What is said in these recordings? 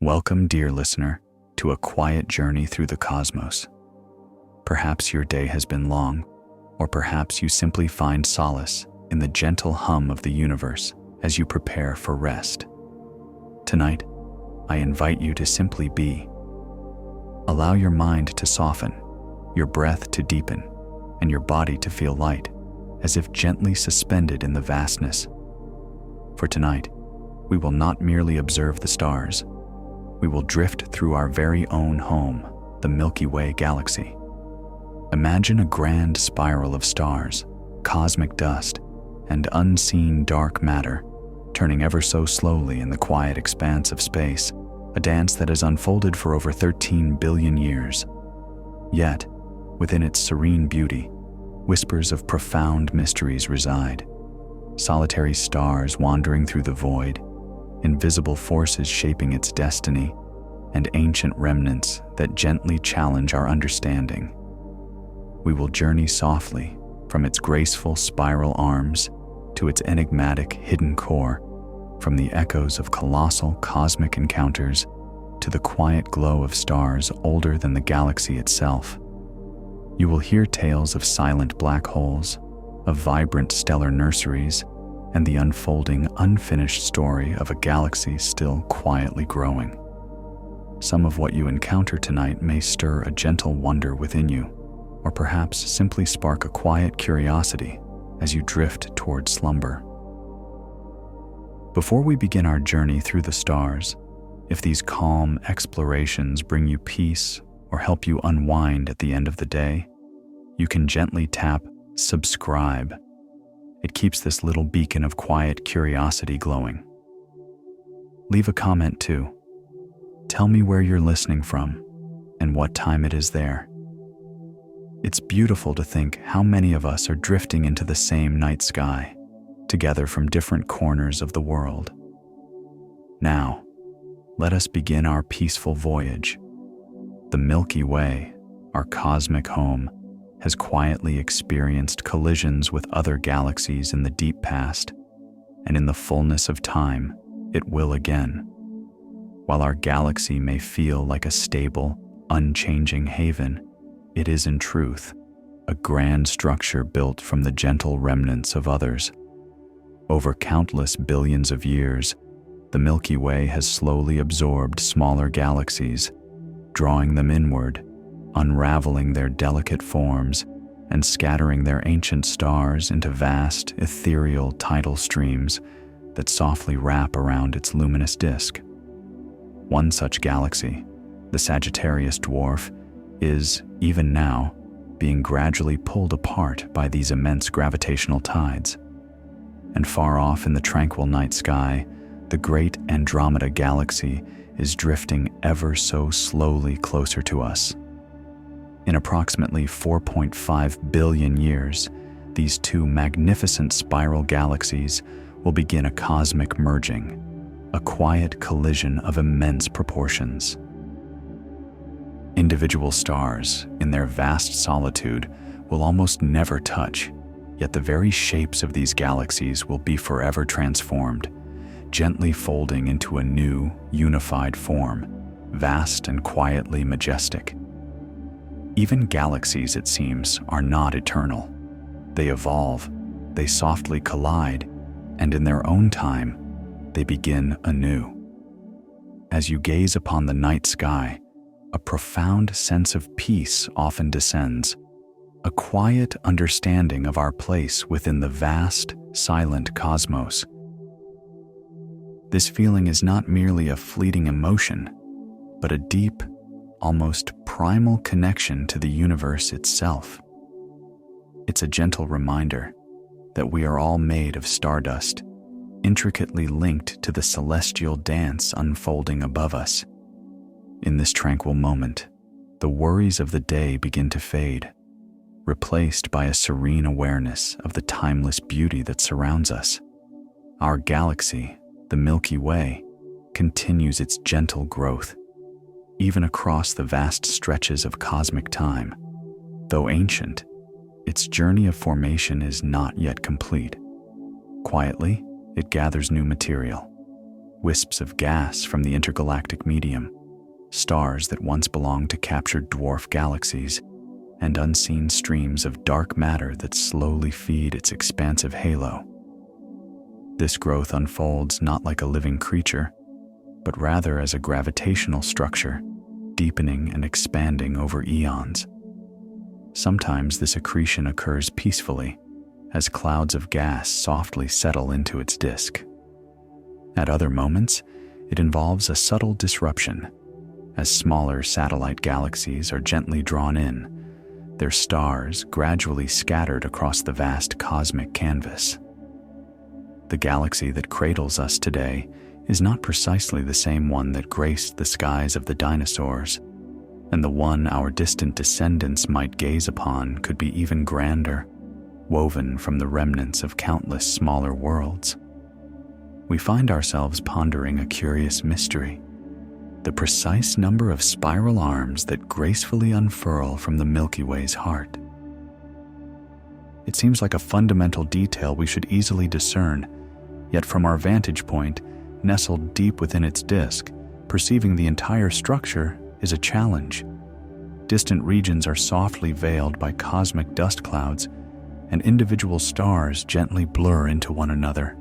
Welcome, dear listener, to a quiet journey through the cosmos. Perhaps your day has been long, or perhaps you simply find solace in the gentle hum of the universe as you prepare for rest. Tonight, I invite you to simply be. Allow your mind to soften, your breath to deepen, and your body to feel light, as if gently suspended in the vastness. For tonight, we will not merely observe the stars. We will drift through our very own home, the Milky Way Galaxy. Imagine a grand spiral of stars, cosmic dust, and unseen dark matter, turning ever so slowly in the quiet expanse of space, a dance that has unfolded for over 13 billion years. Yet, within its serene beauty, whispers of profound mysteries reside. Solitary stars wandering through the void, invisible forces shaping its destiny, and ancient remnants that gently challenge our understanding. We will journey softly from its graceful spiral arms to its enigmatic hidden core, from the echoes of colossal cosmic encounters to the quiet glow of stars older than the galaxy itself. You will hear tales of silent black holes, of vibrant stellar nurseries, and the unfolding, unfinished story of a galaxy still quietly growing. Some of what you encounter tonight may stir a gentle wonder within you, or perhaps simply spark a quiet curiosity as you drift toward slumber. Before we begin our journey through the stars, if these calm explorations bring you peace or help you unwind at the end of the day, you can gently tap subscribe. It keeps this little beacon of quiet curiosity glowing. Leave a comment too. Tell me where you're listening from and what time it is there. It's beautiful to think how many of us are drifting into the same night sky, together from different corners of the world. Now, let us begin our peaceful voyage. The Milky Way, our cosmic home, has quietly experienced collisions with other galaxies in the deep past, and in the fullness of time, it will again. While our galaxy may feel like a stable, unchanging haven, it is in truth a grand structure built from the gentle remnants of others. Over countless billions of years, the Milky Way has slowly absorbed smaller galaxies, drawing them inward, unraveling their delicate forms and scattering their ancient stars into vast, ethereal tidal streams that softly wrap around its luminous disk. One such galaxy, the Sagittarius dwarf, is, even now, being gradually pulled apart by these immense gravitational tides. And far off in the tranquil night sky, the great Andromeda galaxy is drifting ever so slowly closer to us. In approximately 4.5 billion years, these two magnificent spiral galaxies will begin a cosmic merging, a quiet collision of immense proportions. Individual stars, in their vast solitude, will almost never touch, yet the very shapes of these galaxies will be forever transformed, gently folding into a new, unified form, vast and quietly majestic. Even galaxies, it seems, are not eternal. They evolve, they softly collide, and in their own time, they begin anew. As you gaze upon the night sky, a profound sense of peace often descends, a quiet understanding of our place within the vast, silent cosmos. This feeling is not merely a fleeting emotion, but a deep, almost primal connection to the universe itself. It's a gentle reminder that we are all made of stardust, intricately linked to the celestial dance unfolding above us. In this tranquil moment, the worries of the day begin to fade, replaced by a serene awareness of the timeless beauty that surrounds us. Our galaxy, the Milky Way, continues its gentle growth, even across the vast stretches of cosmic time. Though ancient, its journey of formation is not yet complete. Quietly, it gathers new material, wisps of gas from the intergalactic medium, stars that once belonged to captured dwarf galaxies, and unseen streams of dark matter that slowly feed its expansive halo. This growth unfolds not like a living creature, but rather as a gravitational structure, deepening and expanding over eons. Sometimes this accretion occurs peacefully, as clouds of gas softly settle into its disk. At other moments, it involves a subtle disruption, as smaller satellite galaxies are gently drawn in, their stars gradually scattered across the vast cosmic canvas. The galaxy that cradles us today is not precisely the same one that graced the skies of the dinosaurs, and the one our distant descendants might gaze upon could be even grander, woven from the remnants of countless smaller worlds. We find ourselves pondering a curious mystery: the precise number of spiral arms that gracefully unfurl from the Milky Way's heart. It seems like a fundamental detail we should easily discern, yet from our vantage point, nestled deep within its disk, perceiving the entire structure is a challenge. Distant regions are softly veiled by cosmic dust clouds, and individual stars gently blur into one another.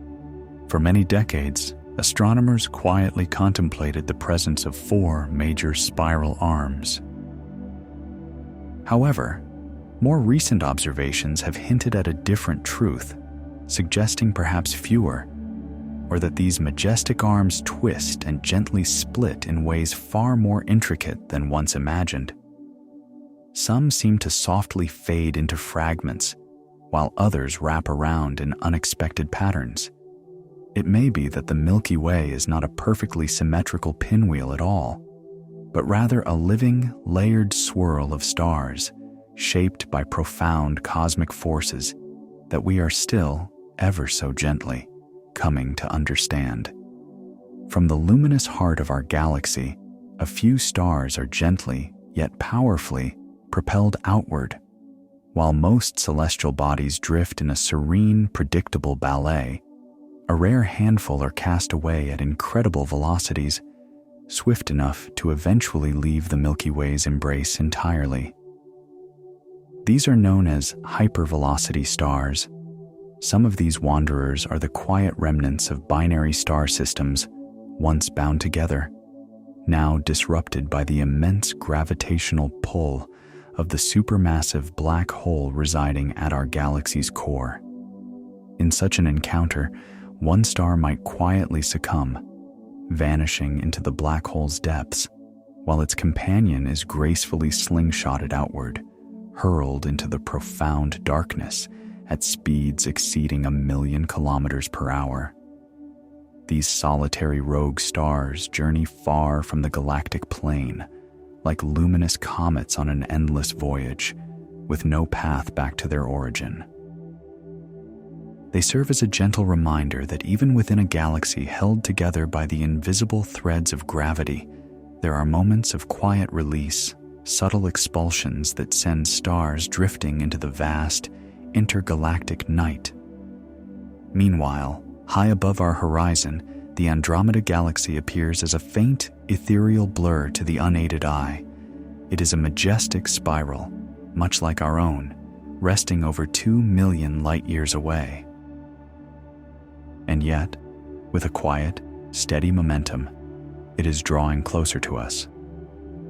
For many decades, astronomers quietly contemplated the presence of 4 major spiral arms. However, more recent observations have hinted at a different truth, suggesting perhaps fewer, or that these majestic arms twist and gently split in ways far more intricate than once imagined. Some seem to softly fade into fragments, while others wrap around in unexpected patterns. It may be that the Milky Way is not a perfectly symmetrical pinwheel at all, but rather a living, layered swirl of stars, shaped by profound cosmic forces that we are still, ever so gently, coming to understand. From the luminous heart of our galaxy, a few stars are gently, yet powerfully, propelled outward, while most celestial bodies drift in a serene, predictable ballet. A rare handful are cast away at incredible velocities, swift enough to eventually leave the Milky Way's embrace entirely. These are known as hypervelocity stars. Some of these wanderers are the quiet remnants of binary star systems, once bound together, now disrupted by the immense gravitational pull of the supermassive black hole residing at our galaxy's core. In such an encounter, one star might quietly succumb, vanishing into the black hole's depths, while its companion is gracefully slingshotted outward, hurled into the profound darkness at speeds exceeding 1,000,000 kilometers per hour. These solitary rogue stars journey far from the galactic plane, like luminous comets on an endless voyage, with no path back to their origin. They serve as a gentle reminder that even within a galaxy held together by the invisible threads of gravity, there are moments of quiet release, subtle expulsions that send stars drifting into the vast, intergalactic night. Meanwhile, high above our horizon, the Andromeda Galaxy appears as a faint, ethereal blur to the unaided eye. It is a majestic spiral, much like our own, resting over 2 million light-years away. And yet, with a quiet, steady momentum, it is drawing closer to us.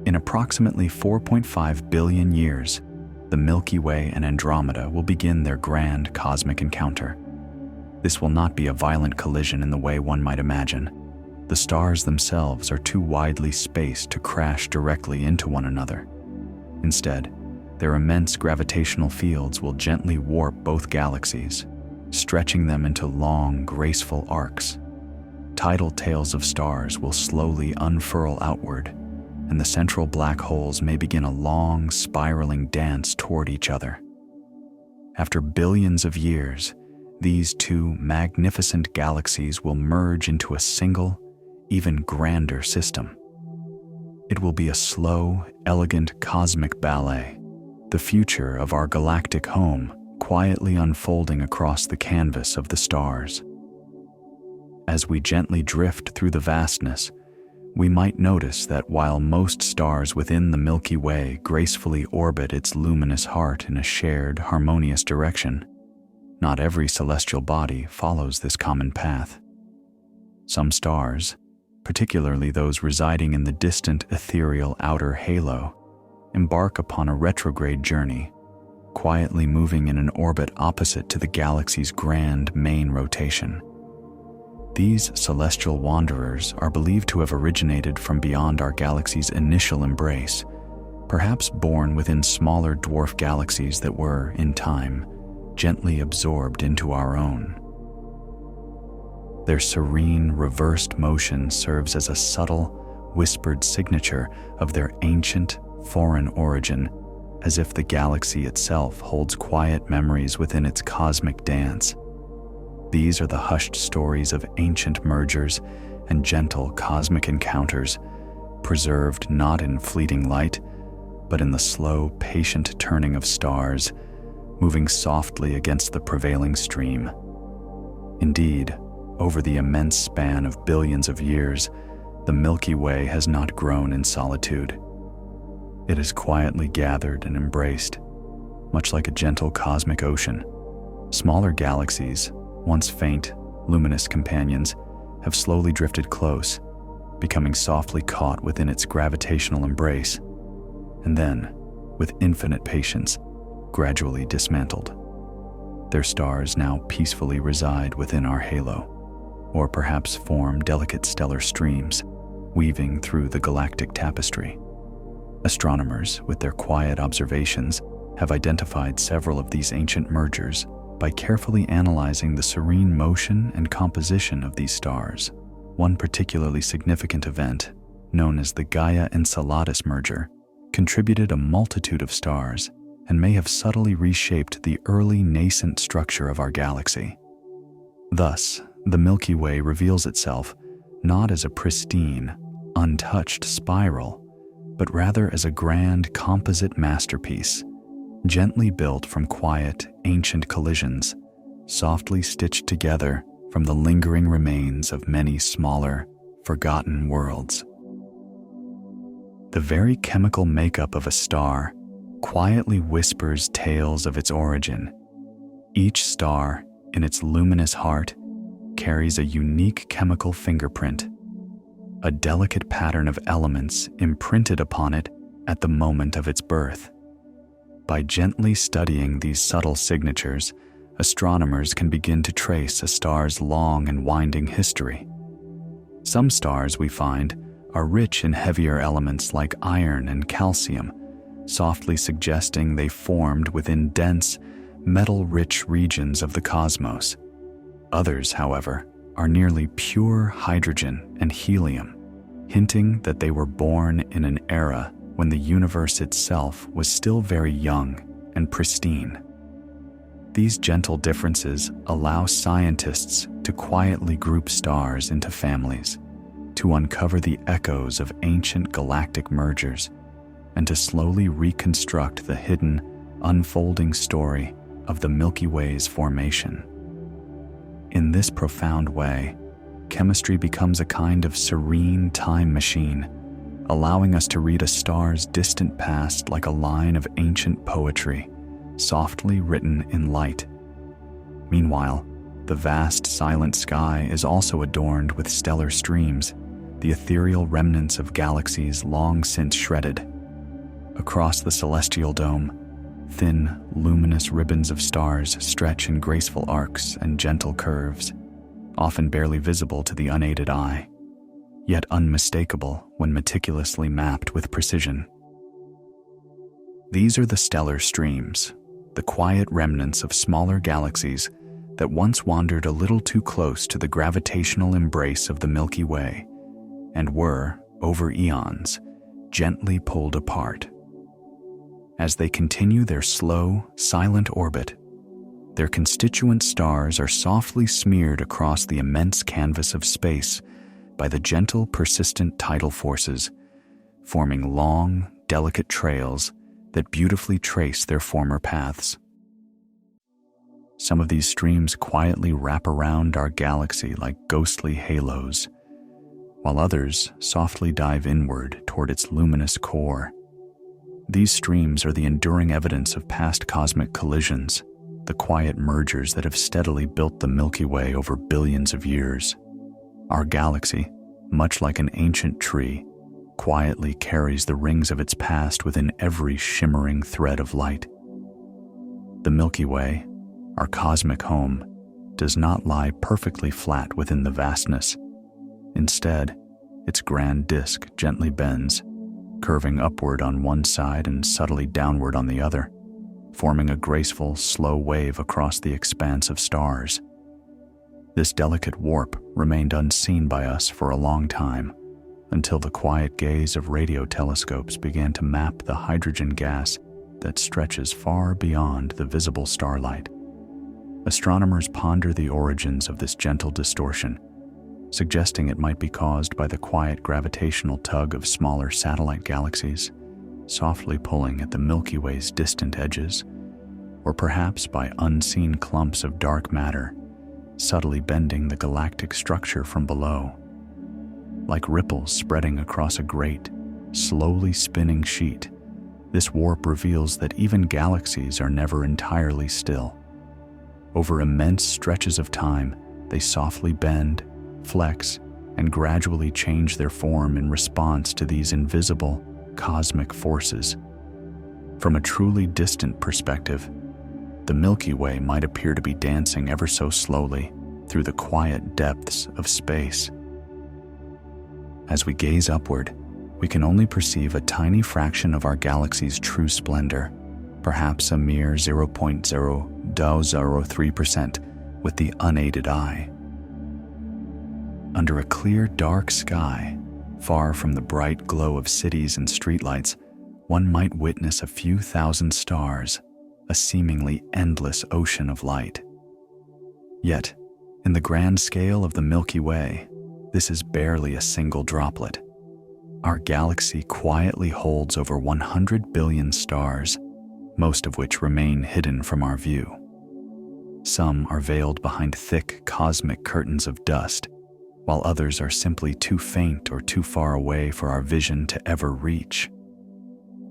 In approximately 4.5 billion years, the Milky Way and Andromeda will begin their grand cosmic encounter. This will not be a violent collision in the way one might imagine. The stars themselves are too widely spaced to crash directly into one another. Instead, their immense gravitational fields will gently warp both galaxies, stretching them into long, graceful arcs. Tidal tails of stars will slowly unfurl outward, and the central black holes may begin a long, spiraling dance toward each other. After billions of years, these 2 magnificent galaxies will merge into a single, even grander system. It will be a slow, elegant cosmic ballet, the future of our galactic home quietly unfolding across the canvas of the stars. As we gently drift through the vastness, we might notice that while most stars within the Milky Way gracefully orbit its luminous heart in a shared, harmonious direction, not every celestial body follows this common path. Some stars, particularly those residing in the distant ethereal outer halo, embark upon a retrograde journey, quietly moving in an orbit opposite to the galaxy's grand main rotation. These celestial wanderers are believed to have originated from beyond our galaxy's initial embrace, perhaps born within smaller dwarf galaxies that were, in time, gently absorbed into our own. Their serene, reversed motion serves as a subtle, whispered signature of their ancient, foreign origin, as if the galaxy itself holds quiet memories within its cosmic dance. These are the hushed stories of ancient mergers and gentle cosmic encounters, preserved not in fleeting light, but in the slow, patient turning of stars, moving softly against the prevailing stream. Indeed, over the immense span of billions of years, the Milky Way has not grown in solitude. It has quietly gathered and embraced, much like a gentle cosmic ocean. Smaller galaxies, once faint, luminous companions, have slowly drifted close, becoming softly caught within its gravitational embrace, and then, with infinite patience, gradually dismantled. Their stars now peacefully reside within our halo, or perhaps form delicate stellar streams, weaving through the galactic tapestry. Astronomers, with their quiet observations, have identified several of these ancient mergers by carefully analyzing the serene motion and composition of these stars. One particularly significant event, known as the Gaia-Enceladus merger, contributed a multitude of stars and may have subtly reshaped the early nascent structure of our galaxy. Thus, the Milky Way reveals itself not as a pristine, untouched spiral, but rather as a grand composite masterpiece, gently built from quiet, ancient collisions, softly stitched together from the lingering remains of many smaller, forgotten worlds. The very chemical makeup of a star quietly whispers tales of its origin. Each star, in its luminous heart, carries a unique chemical fingerprint, a delicate pattern of elements imprinted upon it at the moment of its birth. By gently studying these subtle signatures, astronomers can begin to trace a star's long and winding history. Some stars, we find, are rich in heavier elements like iron and calcium, softly suggesting they formed within dense, metal-rich regions of the cosmos. Others, however, are nearly pure hydrogen and helium, hinting that they were born in an era when the universe itself was still very young and pristine. These gentle differences allow scientists to quietly group stars into families, to uncover the echoes of ancient galactic mergers, and to slowly reconstruct the hidden, unfolding story of the Milky Way's formation. In this profound way, chemistry becomes a kind of serene time machine, allowing us to read a star's distant past like a line of ancient poetry, softly written in light. Meanwhile, the vast silent sky is also adorned with stellar streams, the ethereal remnants of galaxies long since shredded. Across the celestial dome, thin, luminous ribbons of stars stretch in graceful arcs and gentle curves, often barely visible to the unaided eye, yet unmistakable when meticulously mapped with precision. These are the stellar streams, the quiet remnants of smaller galaxies that once wandered a little too close to the gravitational embrace of the Milky Way and were, over eons, gently pulled apart. As they continue their slow, silent orbit, their constituent stars are softly smeared across the immense canvas of space by the gentle, persistent tidal forces, forming long, delicate trails that beautifully trace their former paths. Some of these streams quietly wrap around our galaxy like ghostly halos, while others softly dive inward toward its luminous core. These streams are the enduring evidence of past cosmic collisions, the quiet mergers that have steadily built the Milky Way over billions of years. Our galaxy, much like an ancient tree, quietly carries the rings of its past within every shimmering thread of light. The Milky Way, our cosmic home, does not lie perfectly flat within the vastness. Instead, its grand disk gently bends, curving upward on one side and subtly downward on the other, forming a graceful, slow wave across the expanse of stars. This delicate warp remained unseen by us for a long time, until the quiet gaze of radio telescopes began to map the hydrogen gas that stretches far beyond the visible starlight. Astronomers ponder the origins of this gentle distortion, suggesting it might be caused by the quiet gravitational tug of smaller satellite galaxies, softly pulling at the Milky Way's distant edges, or perhaps by unseen clumps of dark matter, subtly bending the galactic structure from below. Like ripples spreading across a great, slowly spinning sheet, this warp reveals that even galaxies are never entirely still. Over immense stretches of time, they softly bend, flex, and gradually change their form in response to these invisible, cosmic forces. From a truly distant perspective, the Milky Way might appear to be dancing ever so slowly through the quiet depths of space. As we gaze upward, we can only perceive a tiny fraction of our galaxy's true splendor, perhaps a mere 0.003% with the unaided eye. Under a clear, dark sky, far from the bright glow of cities and streetlights, one might witness a few thousand stars, a seemingly endless ocean of light. Yet, in the grand scale of the Milky Way, this is barely a single droplet. Our galaxy quietly holds over 100 billion stars, most of which remain hidden from our view. Some are veiled behind thick cosmic curtains of dust, while others are simply too faint or too far away for our vision to ever reach.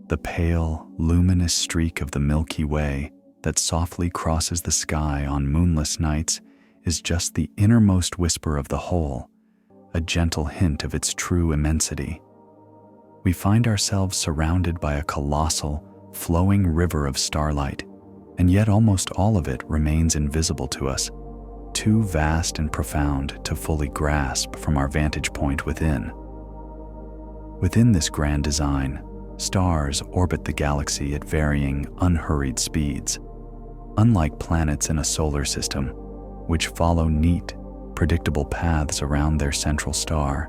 The pale, luminous streak of the Milky Way that softly crosses the sky on moonless nights is just the innermost whisper of the whole, a gentle hint of its true immensity. We find ourselves surrounded by a colossal, flowing river of starlight, and yet almost all of it remains invisible to us, too vast and profound to fully grasp from our vantage point within. Within this grand design, stars orbit the galaxy at varying, unhurried speeds. Unlike planets in a solar system, which follow neat, predictable paths around their central star,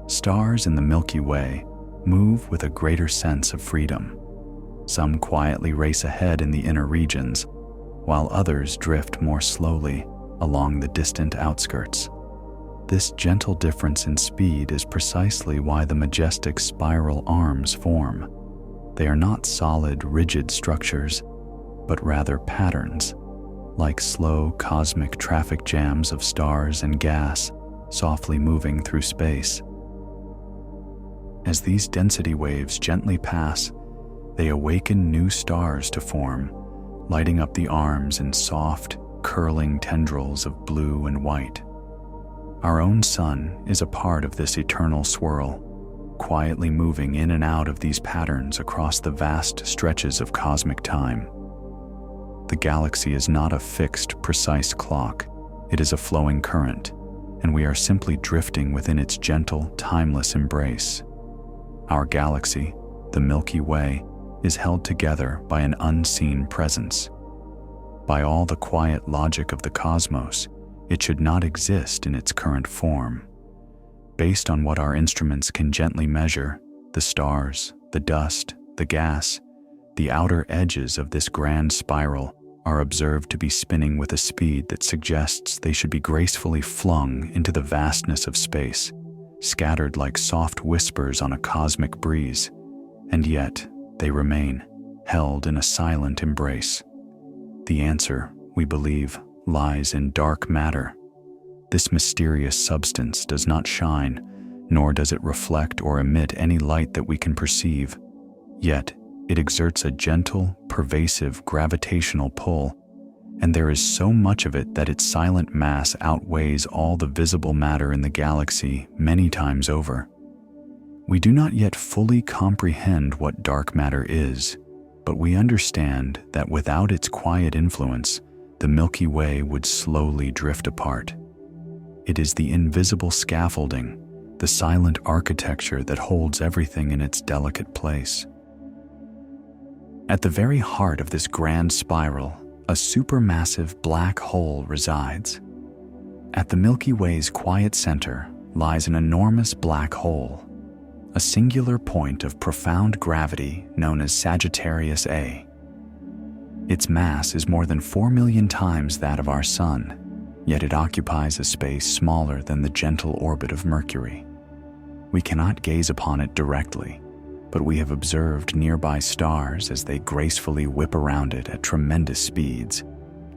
stars in the Milky Way move with a greater sense of freedom. Some quietly race ahead in the inner regions, while others drift more slowly along the distant outskirts. This gentle difference in speed is precisely why the majestic spiral arms form. They are not solid, rigid structures, but rather patterns, like slow cosmic traffic jams of stars and gas softly moving through space. As these density waves gently pass, they awaken new stars to form, lighting up the arms in soft, curling tendrils of blue and white. Our own sun is a part of this eternal swirl, quietly moving in and out of these patterns across the vast stretches of cosmic time. The galaxy is not a fixed, precise clock. It is a flowing current, and we are simply drifting within its gentle, timeless embrace. Our galaxy, the Milky Way, is held together by an unseen presence. By all the quiet logic of the cosmos, it should not exist in its current form. Based on what our instruments can gently measure, the stars, the dust, the gas, the outer edges of this grand spiral are observed to be spinning with a speed that suggests they should be gracefully flung into the vastness of space, scattered like soft whispers on a cosmic breeze, and yet they remain, held in a silent embrace. The answer we believe, lies in dark matter. This mysterious substance does not shine, nor does it reflect or emit any light that we can perceive. Yet, it exerts a gentle, pervasive gravitational pull, and there is so much of it that its silent mass outweighs all the visible matter in the galaxy many times over. We do not yet fully comprehend what dark matter is, but we understand that without its quiet influence, the Milky Way would slowly drift apart. It is the invisible scaffolding, the silent architecture that holds everything in its delicate place. At the very heart of this grand spiral, a supermassive black hole resides. At the Milky Way's quiet center lies an enormous black hole, a singular point of profound gravity known as Sagittarius A. Its mass is more than 4 million times that of our Sun, yet it occupies a space smaller than the gentle orbit of Mercury. We cannot gaze upon it directly, but we have observed nearby stars as they gracefully whip around it at tremendous speeds,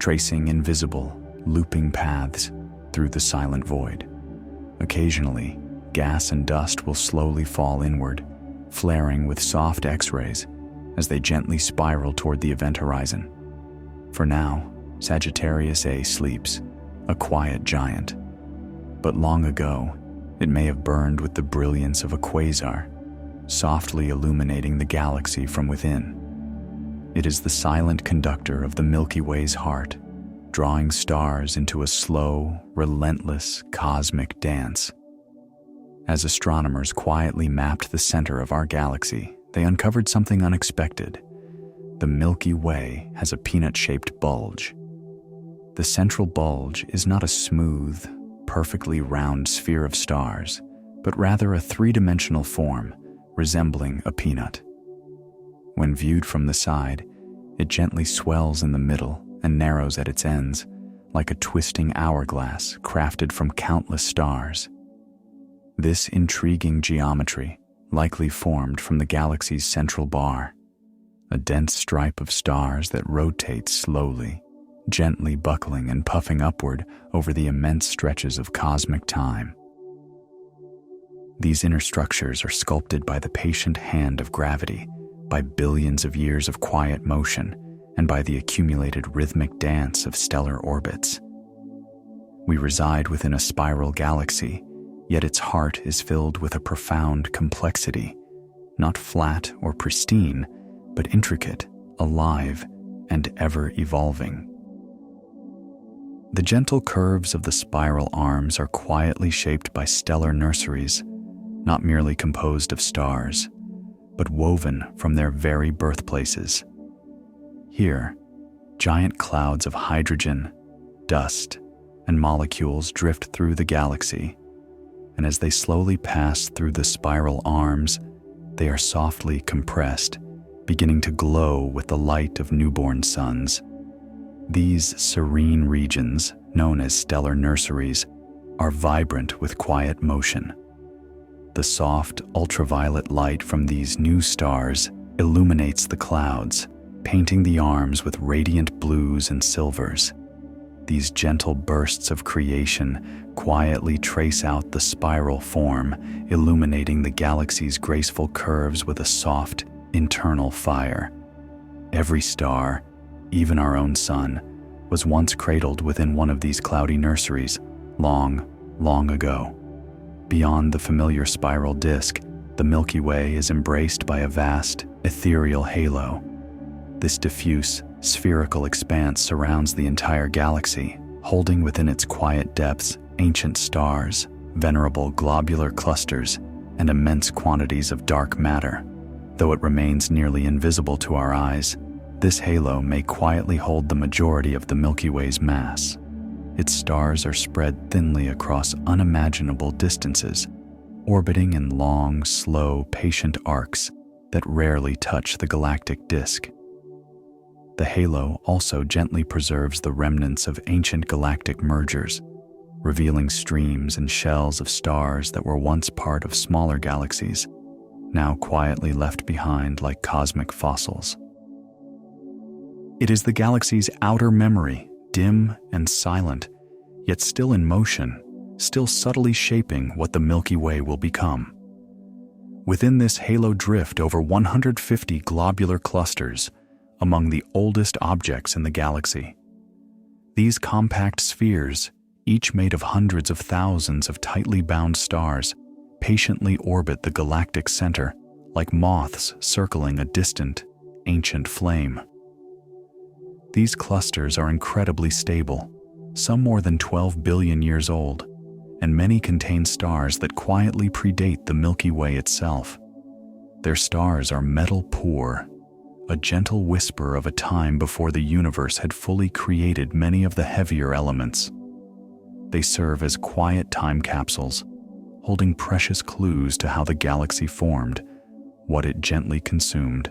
tracing invisible, looping paths through the silent void. Occasionally, gas and dust will slowly fall inward, flaring with soft X-rays as they gently spiral toward the event horizon. For now, Sagittarius A sleeps, a quiet giant. But long ago, it may have burned with the brilliance of a quasar, softly illuminating the galaxy from within. It is the silent conductor of the Milky Way's heart, drawing stars into a slow, relentless cosmic dance. As astronomers quietly mapped the center of our galaxy, they uncovered something unexpected. The Milky Way has a peanut-shaped bulge. The central bulge is not a smooth, perfectly round sphere of stars, but rather a three-dimensional form resembling a peanut. When viewed from the side, it gently swells in the middle and narrows at its ends, like a twisting hourglass crafted from countless stars. This intriguing geometry likely formed from the galaxy's central bar, a dense stripe of stars that rotates slowly, gently buckling and puffing upward over the immense stretches of cosmic time. These inner structures are sculpted by the patient hand of gravity, by billions of years of quiet motion, and by the accumulated rhythmic dance of stellar orbits. We reside within a spiral galaxy, yet its heart is filled with a profound complexity, not flat or pristine, but intricate, alive, and ever-evolving. The gentle curves of the spiral arms are quietly shaped by stellar nurseries, not merely composed of stars, but woven from their very birthplaces. Here, giant clouds of hydrogen, dust, and molecules drift through the galaxy, and as they slowly pass through the spiral arms, they are softly compressed, beginning to glow with the light of newborn suns. These serene regions, known as stellar nurseries, are vibrant with quiet motion. The soft, ultraviolet light from these new stars illuminates the clouds, painting the arms with radiant blues and silvers. These gentle bursts of creation quietly trace out the spiral form, illuminating the galaxy's graceful curves with a soft, internal fire. Every star, even our own sun, was once cradled within one of these cloudy nurseries, long, long ago. Beyond the familiar spiral disk, the Milky Way is embraced by a vast, ethereal halo. This diffuse, spherical expanse surrounds the entire galaxy, holding within its quiet depths ancient stars, venerable globular clusters, and immense quantities of dark matter. Though it remains nearly invisible to our eyes, this halo may quietly hold the majority of the Milky Way's mass. Its stars are spread thinly across unimaginable distances, orbiting in long, slow, patient arcs that rarely touch the galactic disk. The halo also gently preserves the remnants of ancient galactic mergers, revealing streams and shells of stars that were once part of smaller galaxies, now quietly left behind like cosmic fossils. It is the galaxy's outer memory, dim and silent, yet still in motion, still subtly shaping what the Milky Way will become. Within this halo drift over 150 globular clusters, among the oldest objects in the galaxy. These compact spheres, each made of hundreds of thousands of tightly bound stars, patiently orbit the galactic center like moths circling a distant, ancient flame. These clusters are incredibly stable, some more than 12 billion years old, and many contain stars that quietly predate the Milky Way itself. Their stars are metal poor, a gentle whisper of a time before the universe had fully created many of the heavier elements. They serve as quiet time capsules, holding precious clues to how the galaxy formed, what it gently consumed,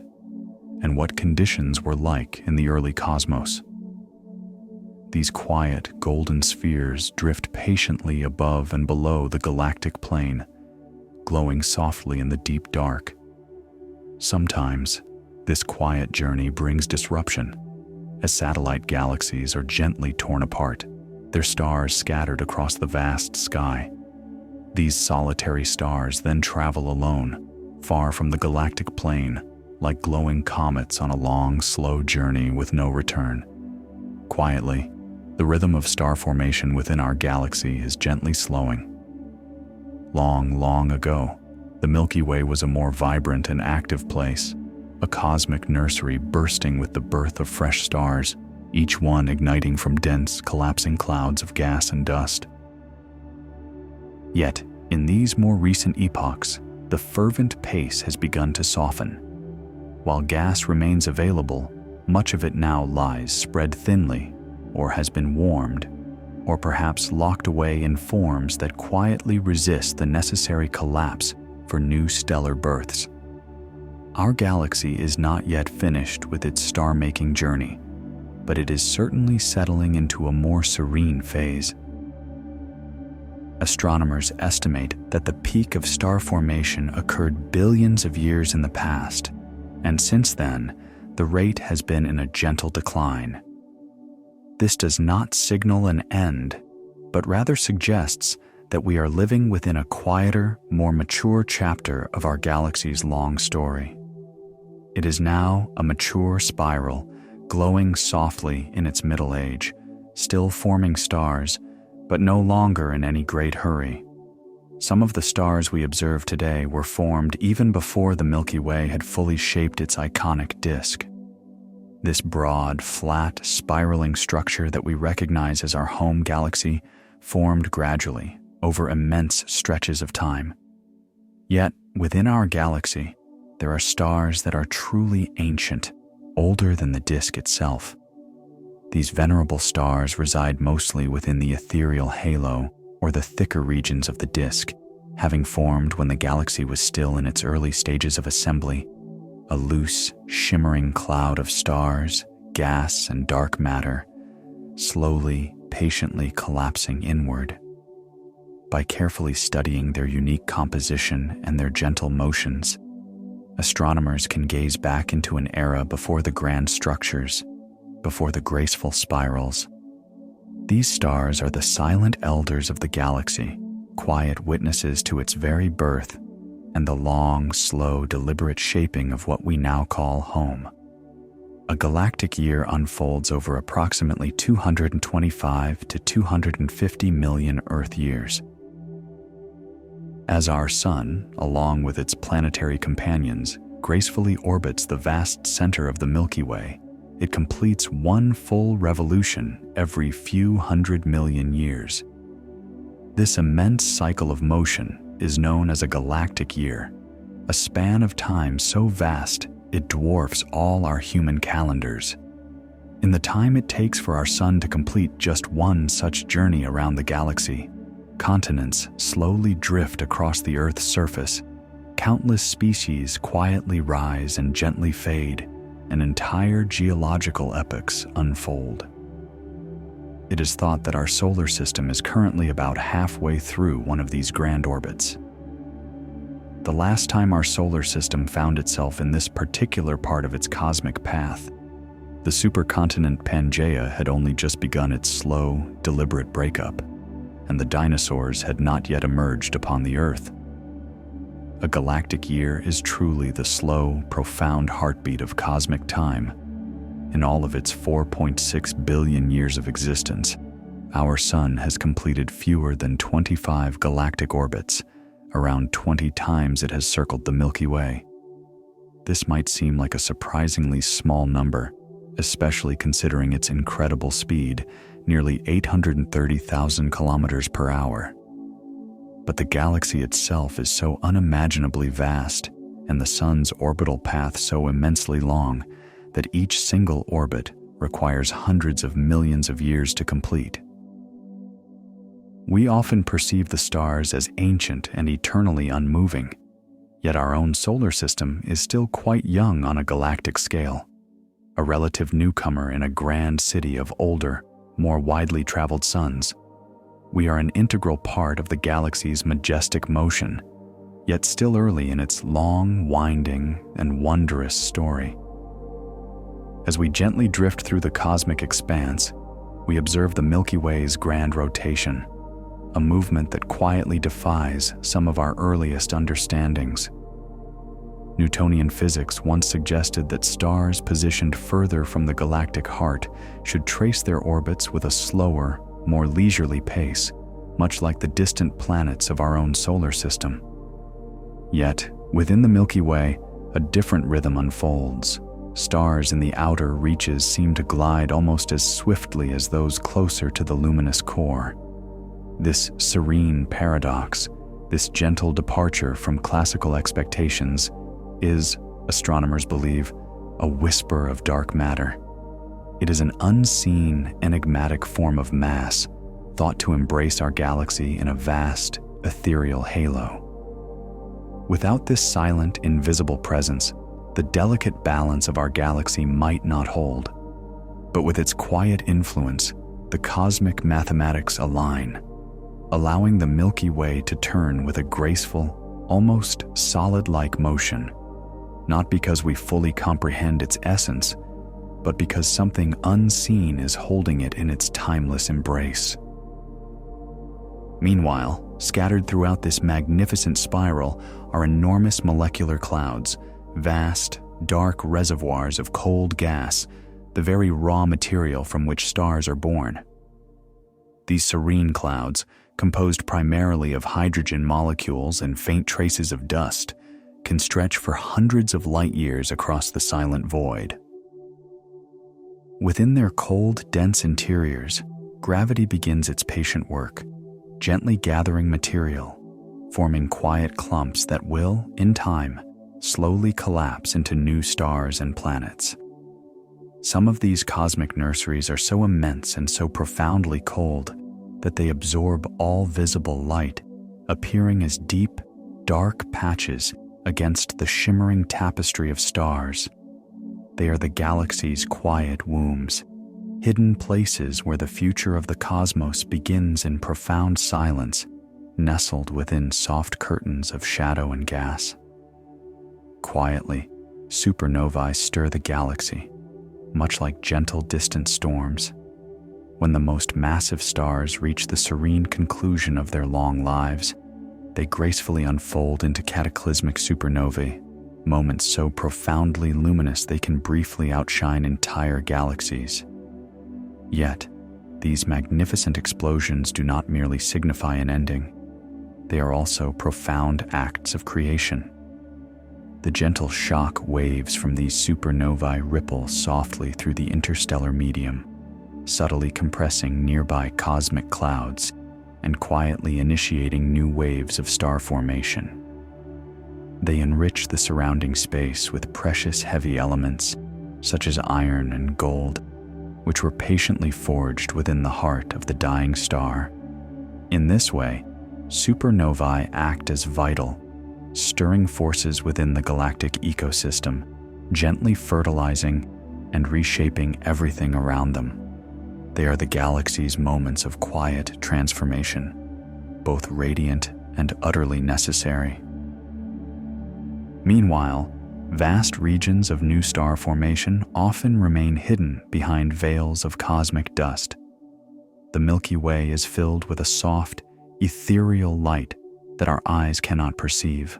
and what conditions were like in the early cosmos. These quiet, golden spheres drift patiently above and below the galactic plane, glowing softly in the deep dark. Sometimes, this quiet journey brings disruption, as satellite galaxies are gently torn apart, their stars scattered across the vast sky. These solitary stars then travel alone, far from the galactic plane, like glowing comets on a long, slow journey with no return. Quietly, the rhythm of star formation within our galaxy is gently slowing. Long, long ago, the Milky Way was a more vibrant and active place, a cosmic nursery bursting with the birth of fresh stars, each one igniting from dense, collapsing clouds of gas and dust. Yet, in these more recent epochs, the fervent pace has begun to soften. While gas remains available, much of it now lies spread thinly, or has been warmed, or perhaps locked away in forms that quietly resist the necessary collapse for new stellar births. Our galaxy is not yet finished with its star-making journey, but it is certainly settling into a more serene phase. Astronomers estimate that the peak of star formation occurred billions of years in the past, and since then, the rate has been in a gentle decline. This does not signal an end, but rather suggests that we are living within a quieter, more mature chapter of our galaxy's long story. It is now a mature spiral, glowing softly in its middle age, still forming stars, but no longer in any great hurry. Some of the stars we observe today were formed even before the Milky Way had fully shaped its iconic disk. This broad, flat, spiraling structure that we recognize as our home galaxy formed gradually over immense stretches of time. Yet, within our galaxy, there are stars that are truly ancient, older than the disk itself. These venerable stars reside mostly within the ethereal halo or the thicker regions of the disk, having formed when the galaxy was still in its early stages of assembly, a loose, shimmering cloud of stars, gas, and dark matter, slowly, patiently collapsing inward. By carefully studying their unique composition and their gentle motions, astronomers can gaze back into an era before the grand structures, before the graceful spirals. These stars are the silent elders of the galaxy, quiet witnesses to its very birth and the long, slow, deliberate shaping of what we now call home. A galactic year unfolds over approximately 225 to 250 million Earth years. As our Sun, along with its planetary companions, gracefully orbits the vast center of the Milky Way, it completes one full revolution every few 100 million years. This immense cycle of motion is known as a galactic year, a span of time so vast it dwarfs all our human calendars. In the time it takes for our Sun to complete just one such journey around the galaxy, continents slowly drift across the Earth's surface, countless species quietly rise and gently fade, and entire geological epochs unfold. It is thought that our solar system is currently about halfway through one of these grand orbits. The last time our solar system found itself in this particular part of its cosmic path, the The supercontinent Pangaea had only just begun its slow, deliberate breakup, and the dinosaurs had not yet emerged upon the Earth. A galactic year is truly the slow, profound heartbeat of cosmic time. In all of its 4.6 billion years of existence, our Sun has completed fewer than 25 galactic orbits, around 20 times it has circled the Milky Way. This might seem like a surprisingly small number, especially considering its incredible speed, nearly 830,000 kilometers per hour. But the galaxy itself is so unimaginably vast, and the Sun's orbital path so immensely long, that each single orbit requires hundreds of millions of years to complete. We often perceive the stars as ancient and eternally unmoving, yet our own solar system is still quite young on a galactic scale, a relative newcomer in a grand city of older, more widely traveled suns. We are an integral part of the galaxy's majestic motion, yet still early in its long, winding, and wondrous story. As we gently drift through the cosmic expanse, we observe the Milky Way's grand rotation, a movement that quietly defies some of our earliest understandings. Newtonian physics once suggested that stars positioned further from the galactic heart should trace their orbits with a slower, more leisurely pace, much like the distant planets of our own solar system. Yet, within the Milky Way, a different rhythm unfolds. Stars in the outer reaches seem to glide almost as swiftly as those closer to the luminous core. This serene paradox, this gentle departure from classical expectations, is, astronomers believe, a whisper of dark matter. It is an unseen, enigmatic form of mass, thought to embrace our galaxy in a vast, ethereal halo. Without this silent, invisible presence, the delicate balance of our galaxy might not hold. But with its quiet influence, the cosmic mathematics align, allowing the Milky Way to turn with a graceful, almost solid-like motion, not because we fully comprehend its essence, but because something unseen is holding it in its timeless embrace. Meanwhile, scattered throughout this magnificent spiral are enormous molecular clouds, vast, dark reservoirs of cold gas, the very raw material from which stars are born. These serene clouds, composed primarily of hydrogen molecules and faint traces of dust, can stretch for hundreds of light years across the silent void. Within their cold, dense interiors, gravity begins its patient work, gently gathering material, forming quiet clumps that will, in time, slowly collapse into new stars and planets. Some of these cosmic nurseries are so immense and so profoundly cold that they absorb all visible light, appearing as deep, dark patches against the shimmering tapestry of stars. They are the galaxy's quiet wombs, hidden places where the future of the cosmos begins in profound silence, nestled within soft curtains of shadow and gas. Quietly, supernovae stir the galaxy, much like gentle distant storms. When the most massive stars reach the serene conclusion of their long lives, they gracefully unfold into cataclysmic supernovae, moments so profoundly luminous they can briefly outshine entire galaxies. Yet, these magnificent explosions do not merely signify an ending. They are also profound acts of creation. The gentle shock waves from these supernovae ripple softly through the interstellar medium, subtly compressing nearby cosmic clouds and quietly initiating new waves of star formation. They enrich the surrounding space with precious heavy elements, such as iron and gold, which were patiently forged within the heart of the dying star. In this way, supernovae act as vital, stirring forces within the galactic ecosystem, gently fertilizing and reshaping everything around them. They are the galaxy's moments of quiet transformation, both radiant and utterly necessary. Meanwhile, Vast regions of new star formation often remain hidden behind veils of cosmic dust. The Milky Way is filled with a soft, ethereal light that our eyes cannot perceive.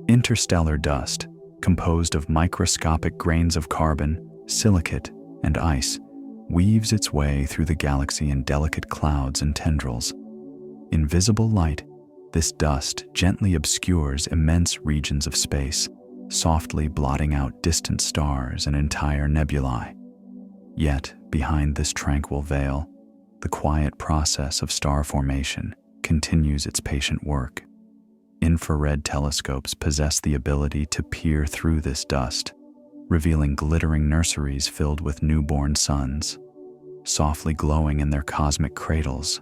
Interstellar dust, composed of microscopic grains of carbon, silicate, and ice, weaves its way through the galaxy in delicate clouds and tendrils. In visible light, this dust gently obscures immense regions of space, softly blotting out distant stars and entire nebulae. Yet, behind this tranquil veil, the quiet process of star formation continues its patient work. Infrared telescopes possess the ability to peer through this dust, revealing glittering nurseries filled with newborn suns, softly glowing in their cosmic cradles.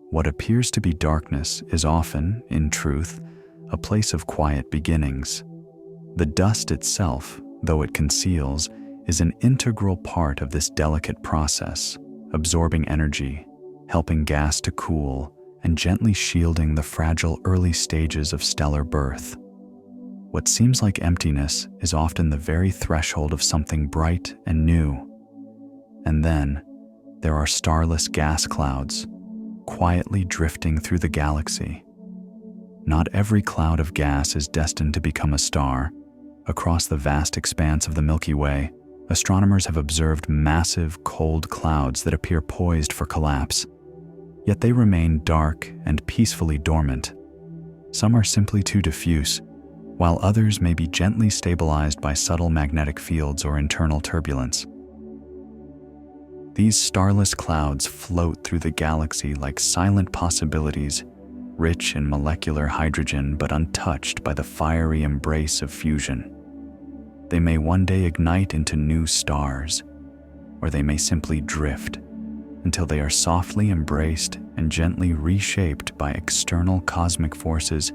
What appears to be darkness is often, in truth, a place of quiet beginnings. The dust itself, though it conceals, is an integral part of this delicate process, absorbing energy, helping gas to cool, and gently shielding the fragile early stages of stellar birth. What seems like emptiness is often the very threshold of something bright and new. And then, there are starless gas clouds, quietly drifting through the galaxy. Not every cloud of gas is destined to become a star. Across the vast expanse of the Milky Way, astronomers have observed massive, cold clouds that appear poised for collapse. Yet they remain dark and peacefully dormant. Some are simply too diffuse, while others may be gently stabilized by subtle magnetic fields or internal turbulence. These starless clouds float through the galaxy like silent possibilities, rich in molecular hydrogen but untouched by the fiery embrace of fusion. They may one day ignite into new stars, or they may simply drift until they are softly embraced and gently reshaped by external cosmic forces,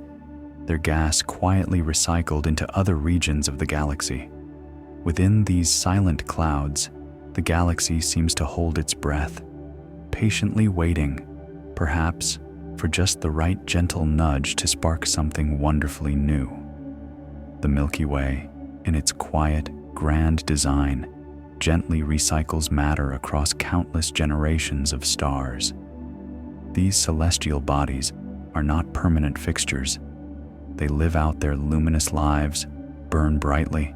their gas quietly recycled into other regions of the galaxy. Within these silent clouds, the galaxy seems to hold its breath, patiently waiting, perhaps, for just the right gentle nudge to spark something wonderfully new. The Milky Way, in its quiet, grand design, gently recycles matter across countless generations of stars. These celestial bodies are not permanent fixtures. They live out their luminous lives, burn brightly,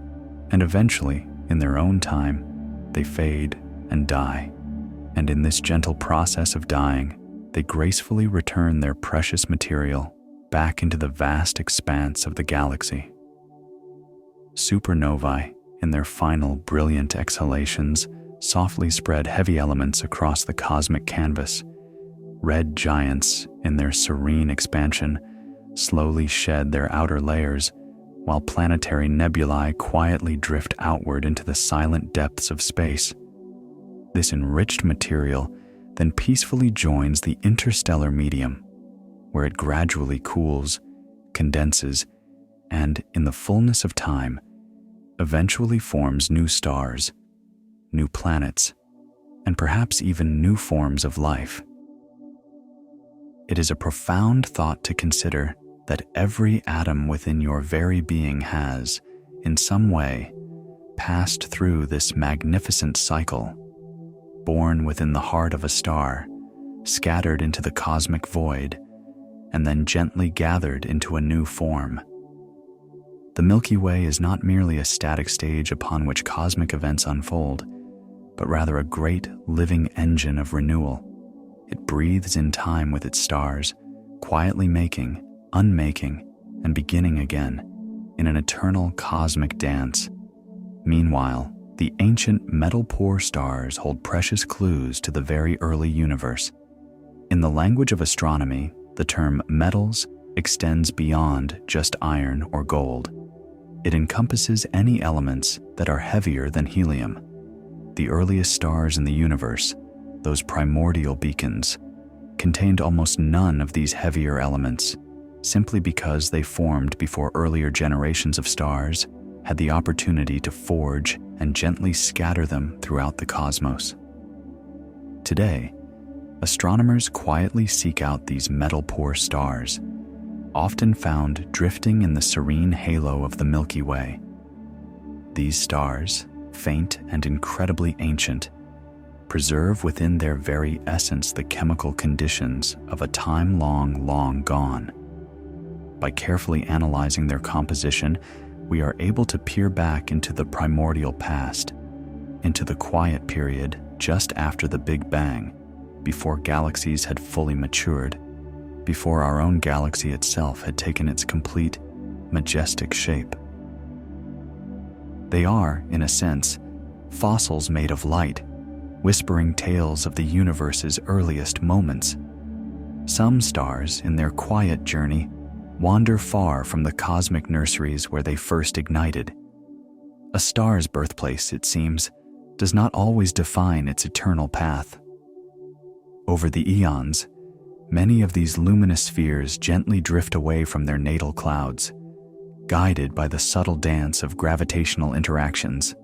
and eventually, in their own time, they fade and die. And in this gentle process of dying, they gracefully return their precious material back into the vast expanse of the galaxy. Supernovae, in their final brilliant exhalations, softly spread heavy elements across the cosmic canvas. Red giants, in their serene expansion, slowly shed their outer layers, while planetary nebulae quietly drift outward into the silent depths of space. This enriched material then peacefully joins the interstellar medium, where it gradually cools, condenses, and, in the fullness of time, eventually forms new stars, new planets, and perhaps even new forms of life. It is a profound thought to consider that every atom within your very being has, in some way, passed through this magnificent cycle, born within the heart of a star, scattered into the cosmic void, and then gently gathered into a new form. The Milky Way is not merely a static stage upon which cosmic events unfold, but rather a great living engine of renewal. It breathes in time with its stars, quietly making, unmaking, and beginning again in an eternal cosmic dance. Meanwhile, the ancient metal-poor stars hold precious clues to the very early universe. In the language of astronomy, the term metals extends beyond just iron or gold. It encompasses any elements that are heavier than helium. The earliest stars in the universe, those primordial beacons, contained almost none of these heavier elements, simply because they formed before earlier generations of stars had the opportunity to forge and gently scatter them throughout the cosmos. Today, astronomers quietly seek out these metal-poor stars, often found drifting in the serene halo of the Milky Way. These stars, faint and incredibly ancient, preserve within their very essence the chemical conditions of a time long gone. By carefully analyzing their composition, we are able to peer back into the primordial past, into the quiet period just after the Big Bang, before galaxies had fully matured, before our own galaxy itself had taken its complete, majestic shape. They are, in a sense, fossils made of light, whispering tales of the universe's earliest moments. Some stars, in their quiet journey, wander far from the cosmic nurseries where they first ignited. A star's birthplace, it seems, does not always define its eternal path. Over the eons, many of these luminous spheres gently drift away from their natal clouds, guided by the subtle dance of gravitational interactions,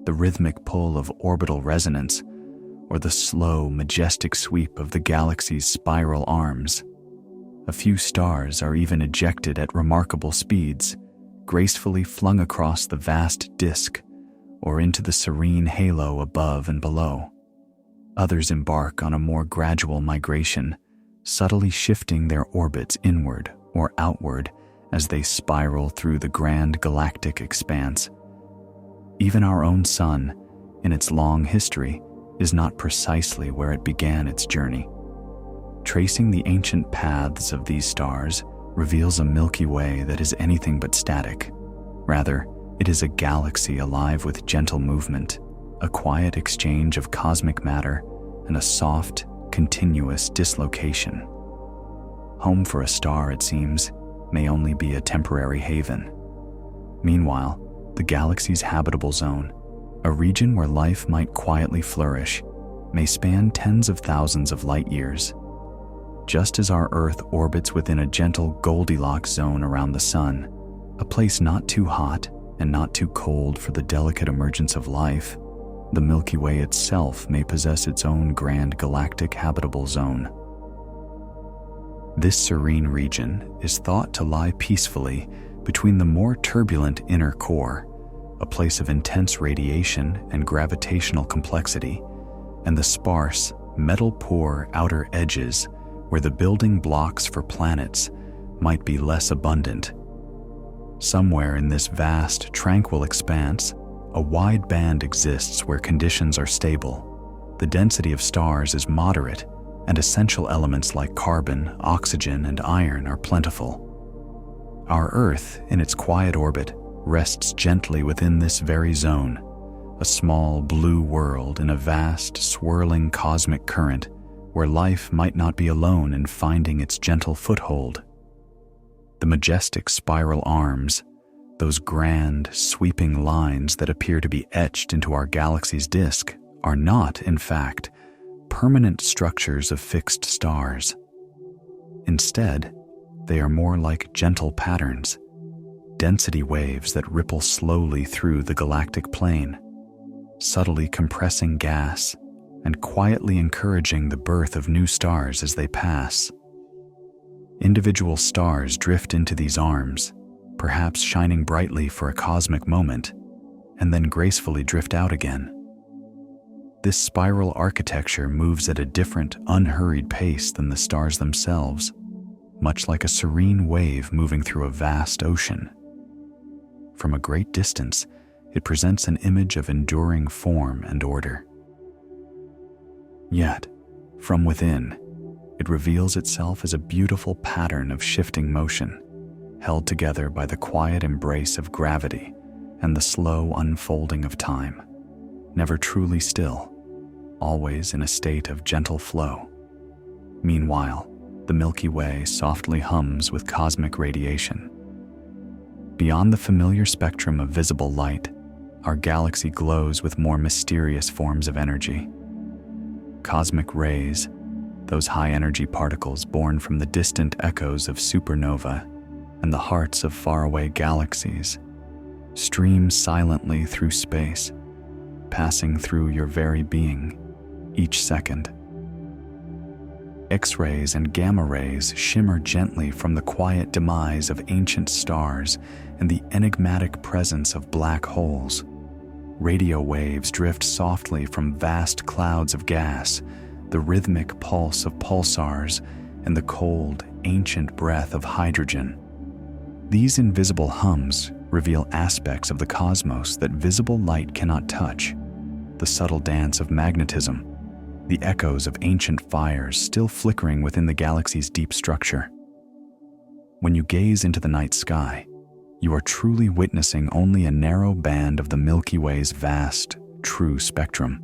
the rhythmic pull of orbital resonance, or the slow, majestic sweep of the galaxy's spiral arms. A few stars are even ejected at remarkable speeds, gracefully flung across the vast disk or into the serene halo above and below. Others embark on a more gradual migration, subtly shifting their orbits inward or outward as they spiral through the grand galactic expanse. Even our own sun, in its long history, is not precisely where it began its journey. Tracing the ancient paths of these stars reveals a Milky Way that is anything but static. Rather, it is a galaxy alive with gentle movement, a quiet exchange of cosmic matter, and a soft, continuous dislocation. Home for a star, it seems, may only be a temporary haven. Meanwhile, the galaxy's habitable zone, a region where life might quietly flourish, may span tens of thousands of light years. Just as our Earth orbits within a gentle Goldilocks zone around the Sun, a place not too hot and not too cold for the delicate emergence of life, the Milky Way itself may possess its own grand galactic habitable zone. This serene region is thought to lie peacefully between the more turbulent inner core, a place of intense radiation and gravitational complexity, and the sparse, metal-poor outer edges where the building blocks for planets might be less abundant. Somewhere in this vast, tranquil expanse, a wide band exists where conditions are stable. The density of stars is moderate, and essential elements like carbon, oxygen, and iron are plentiful. Our Earth, in its quiet orbit, rests gently within this very zone, a small blue world in a vast, swirling cosmic current where life might not be alone in finding its gentle foothold. The majestic spiral arms, those grand, sweeping lines that appear to be etched into our galaxy's disk, are not, in fact, permanent structures of fixed stars. Instead, they are more like gentle patterns, density waves that ripple slowly through the galactic plane, subtly compressing gas and quietly encouraging the birth of new stars as they pass. Individual stars drift into these arms, perhaps shining brightly for a cosmic moment, and then gracefully drift out again. This spiral architecture moves at a different, unhurried pace than the stars themselves, much like a serene wave moving through a vast ocean. From a great distance, it presents an image of enduring form and order. Yet, from within, it reveals itself as a beautiful pattern of shifting motion, held together by the quiet embrace of gravity and the slow unfolding of time, never truly still, always in a state of gentle flow. Meanwhile, the Milky Way softly hums with cosmic radiation. Beyond the familiar spectrum of visible light, our galaxy glows with more mysterious forms of energy. Cosmic rays, those high-energy particles born from the distant echoes of supernova and the hearts of faraway galaxies, stream silently through space, passing through your very being each second. X-rays and gamma rays shimmer gently from the quiet demise of ancient stars and the enigmatic presence of black holes. Radio waves drift softly from vast clouds of gas, the rhythmic pulse of pulsars, and the cold, ancient breath of hydrogen. These invisible hums reveal aspects of the cosmos that visible light cannot touch: the subtle dance of magnetism, the echoes of ancient fires still flickering within the galaxy's deep structure. When you gaze into the night sky, you are truly witnessing only a narrow band of the Milky Way's vast, true spectrum.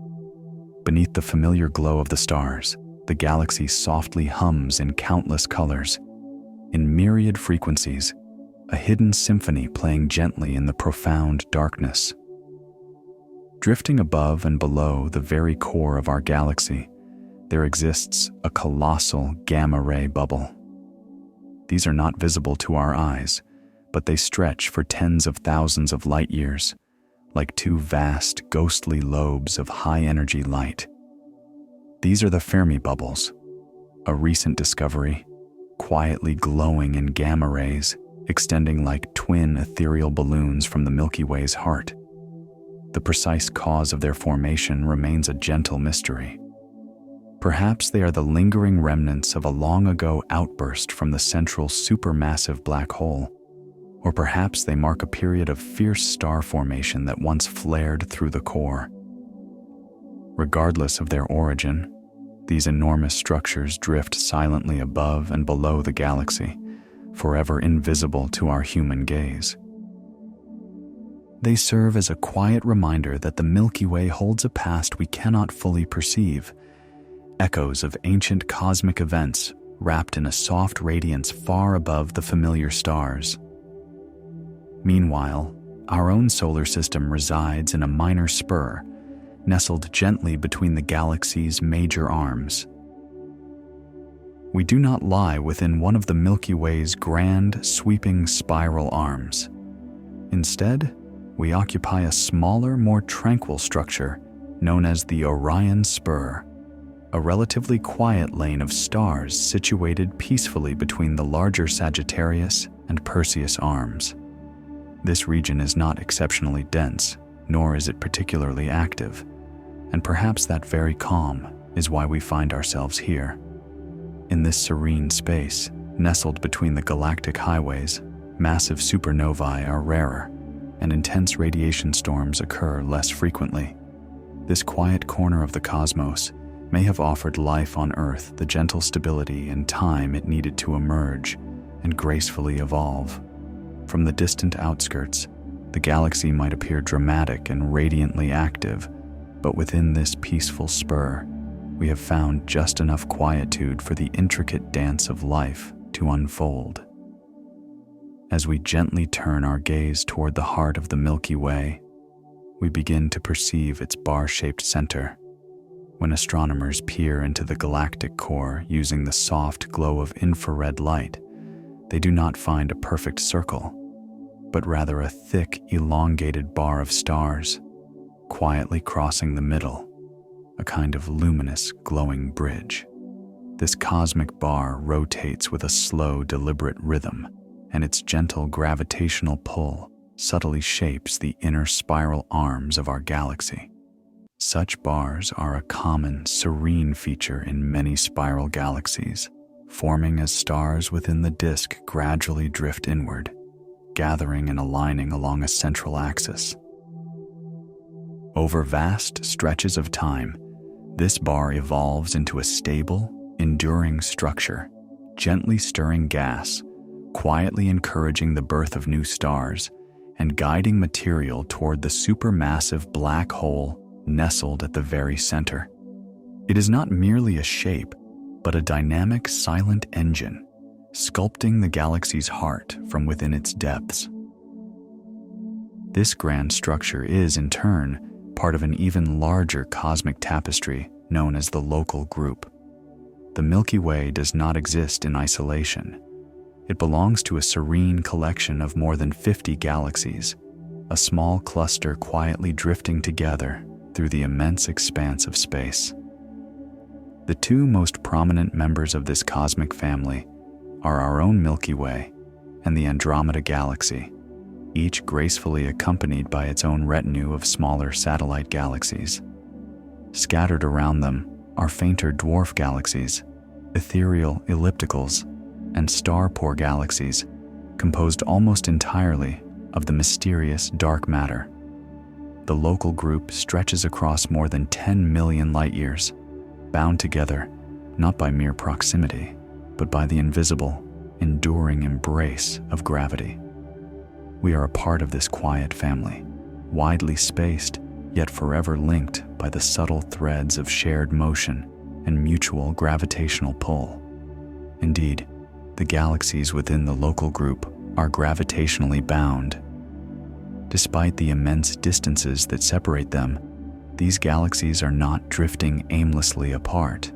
Beneath the familiar glow of the stars, the galaxy softly hums in countless colors. In myriad frequencies, a hidden symphony playing gently in the profound darkness. Drifting above and below the very core of our galaxy, there exists a colossal gamma-ray bubble. These are not visible to our eyes, but they stretch for tens of thousands of light years, like two vast, ghostly lobes of high-energy light. These are the Fermi bubbles, a recent discovery, quietly glowing in gamma rays, extending like twin ethereal balloons from the Milky Way's heart. The precise cause of their formation remains a gentle mystery. Perhaps they are the lingering remnants of a long-ago outburst from the central supermassive black hole, or perhaps they mark a period of fierce star formation that once flared through the core. Regardless of their origin, these enormous structures drift silently above and below the galaxy, forever invisible to our human gaze. They serve as a quiet reminder that the Milky Way holds a past we cannot fully perceive, echoes of ancient cosmic events wrapped in a soft radiance far above the familiar stars. Meanwhile, our own solar system resides in a minor spur, nestled gently between the galaxy's major arms. We do not lie within one of the Milky Way's grand, sweeping spiral arms. Instead, we occupy a smaller, more tranquil structure known as the Orion Spur, a relatively quiet lane of stars situated peacefully between the larger Sagittarius and Perseus arms. This region is not exceptionally dense, nor is it particularly active, and perhaps that very calm is why we find ourselves here. In this serene space, nestled between the galactic highways, massive supernovae are rarer, and intense radiation storms occur less frequently. This quiet corner of the cosmos may have offered life on Earth the gentle stability and time it needed to emerge and gracefully evolve. From the distant outskirts, the galaxy might appear dramatic and radiantly active, but within this peaceful spur, we have found just enough quietude for the intricate dance of life to unfold. As we gently turn our gaze toward the heart of the Milky Way, we begin to perceive its bar-shaped center. When astronomers peer into the galactic core using the soft glow of infrared light, they do not find a perfect circle, but rather a thick, elongated bar of stars, quietly crossing the middle, a kind of luminous, glowing bridge. This cosmic bar rotates with a slow, deliberate rhythm, and its gentle gravitational pull subtly shapes the inner spiral arms of our galaxy. Such bars are a common, serene feature in many spiral galaxies, forming as stars within the disk gradually drift inward, gathering and aligning along a central axis. Over vast stretches of time, this bar evolves into a stable, enduring structure, gently stirring gas, quietly encouraging the birth of new stars, and guiding material toward the supermassive black hole nestled at the very center. It is not merely a shape, but a dynamic, silent engine, sculpting the galaxy's heart from within its depths. This grand structure is, in turn, part of an even larger cosmic tapestry known as the local group. The Milky Way does not exist in isolation. It belongs to a serene collection of more than 50 galaxies, a small cluster quietly drifting together through the immense expanse of space. The two most prominent members of this cosmic family are our own Milky Way and the Andromeda Galaxy, each gracefully accompanied by its own retinue of smaller satellite galaxies. Scattered around them are fainter dwarf galaxies, ethereal ellipticals, and star-poor galaxies composed almost entirely of the mysterious dark matter. The local group stretches across more than 10 million light-years, bound together not by mere proximity, but by the invisible, enduring embrace of gravity. We are a part of this quiet family, widely spaced, yet forever linked by the subtle threads of shared motion and mutual gravitational pull. Indeed, the galaxies within the local group are gravitationally bound. Despite the immense distances that separate them, these galaxies are not drifting aimlessly apart.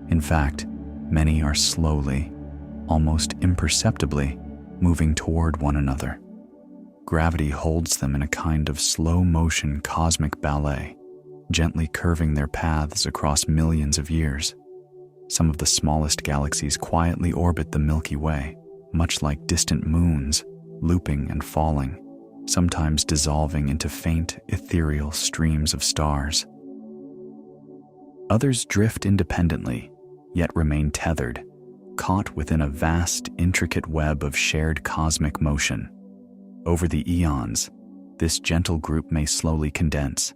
In fact, many are slowly, almost imperceptibly, moving toward one another. Gravity holds them in a kind of slow-motion cosmic ballet, gently curving their paths across millions of years. Some of the smallest galaxies quietly orbit the Milky Way, much like distant moons, looping and falling, sometimes dissolving into faint, ethereal streams of stars. Others drift independently, yet remain tethered, caught within a vast, intricate web of shared cosmic motion. Over the eons, this gentle group may slowly condense.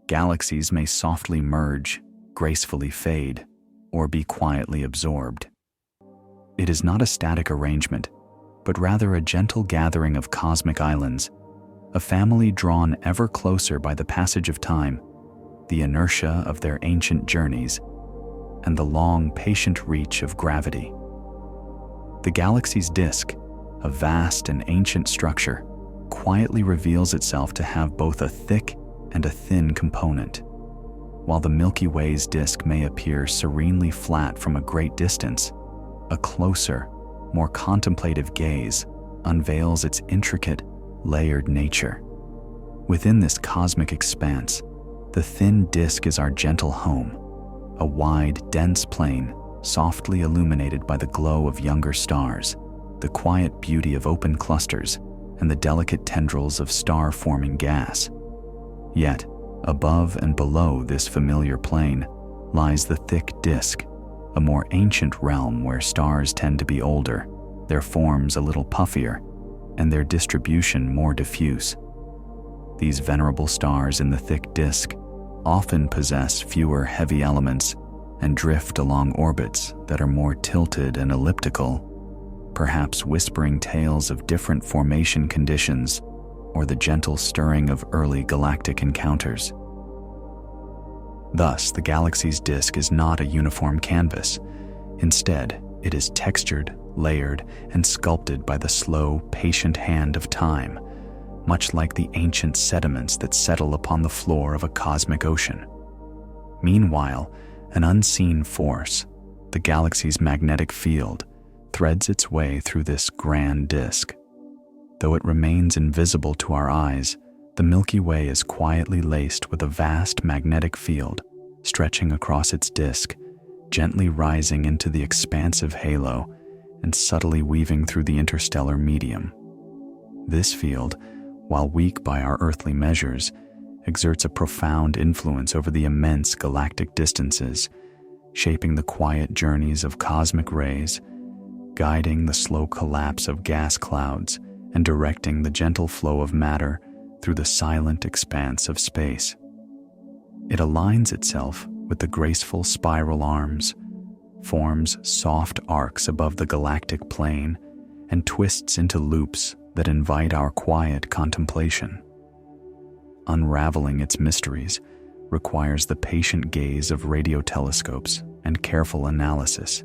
Galaxies may softly merge, gracefully fade, or be quietly absorbed. It is not a static arrangement, but rather a gentle gathering of cosmic islands, a family drawn ever closer by the passage of time, the inertia of their ancient journeys, and the long, patient reach of gravity. The galaxy's disk, a vast and ancient structure, quietly reveals itself to have both a thick and a thin component. While the Milky Way's disk may appear serenely flat from a great distance, a closer, more contemplative gaze unveils its intricate, layered nature. Within this cosmic expanse, the thin disk is our gentle home, a wide, dense plain softly illuminated by the glow of younger stars, the quiet beauty of open clusters, and the delicate tendrils of star-forming gas. Yet, above and below this familiar plane lies the thick disk, a more ancient realm where stars tend to be older, their forms a little puffier, and their distribution more diffuse. These venerable stars in the thick disk often possess fewer heavy elements and drift along orbits that are more tilted and elliptical, perhaps whispering tales of different formation conditions or the gentle stirring of early galactic encounters. Thus, the galaxy's disk is not a uniform canvas. Instead, it is textured, layered, and sculpted by the slow, patient hand of time, much like the ancient sediments that settle upon the floor of a cosmic ocean. Meanwhile, an unseen force, the galaxy's magnetic field, threads its way through this grand disk. Though it remains invisible to our eyes, the Milky Way is quietly laced with a vast magnetic field stretching across its disk, gently rising into the expansive halo and subtly weaving through the interstellar medium. This field, while weak by our earthly measures, exerts a profound influence over the immense galactic distances, shaping the quiet journeys of cosmic rays, guiding the slow collapse of gas clouds, and directing the gentle flow of matter through the silent expanse of space. It aligns itself with the graceful spiral arms, forms soft arcs above the galactic plane, and twists into loops that invite our quiet contemplation. Unraveling its mysteries requires the patient gaze of radio telescopes and careful analysis,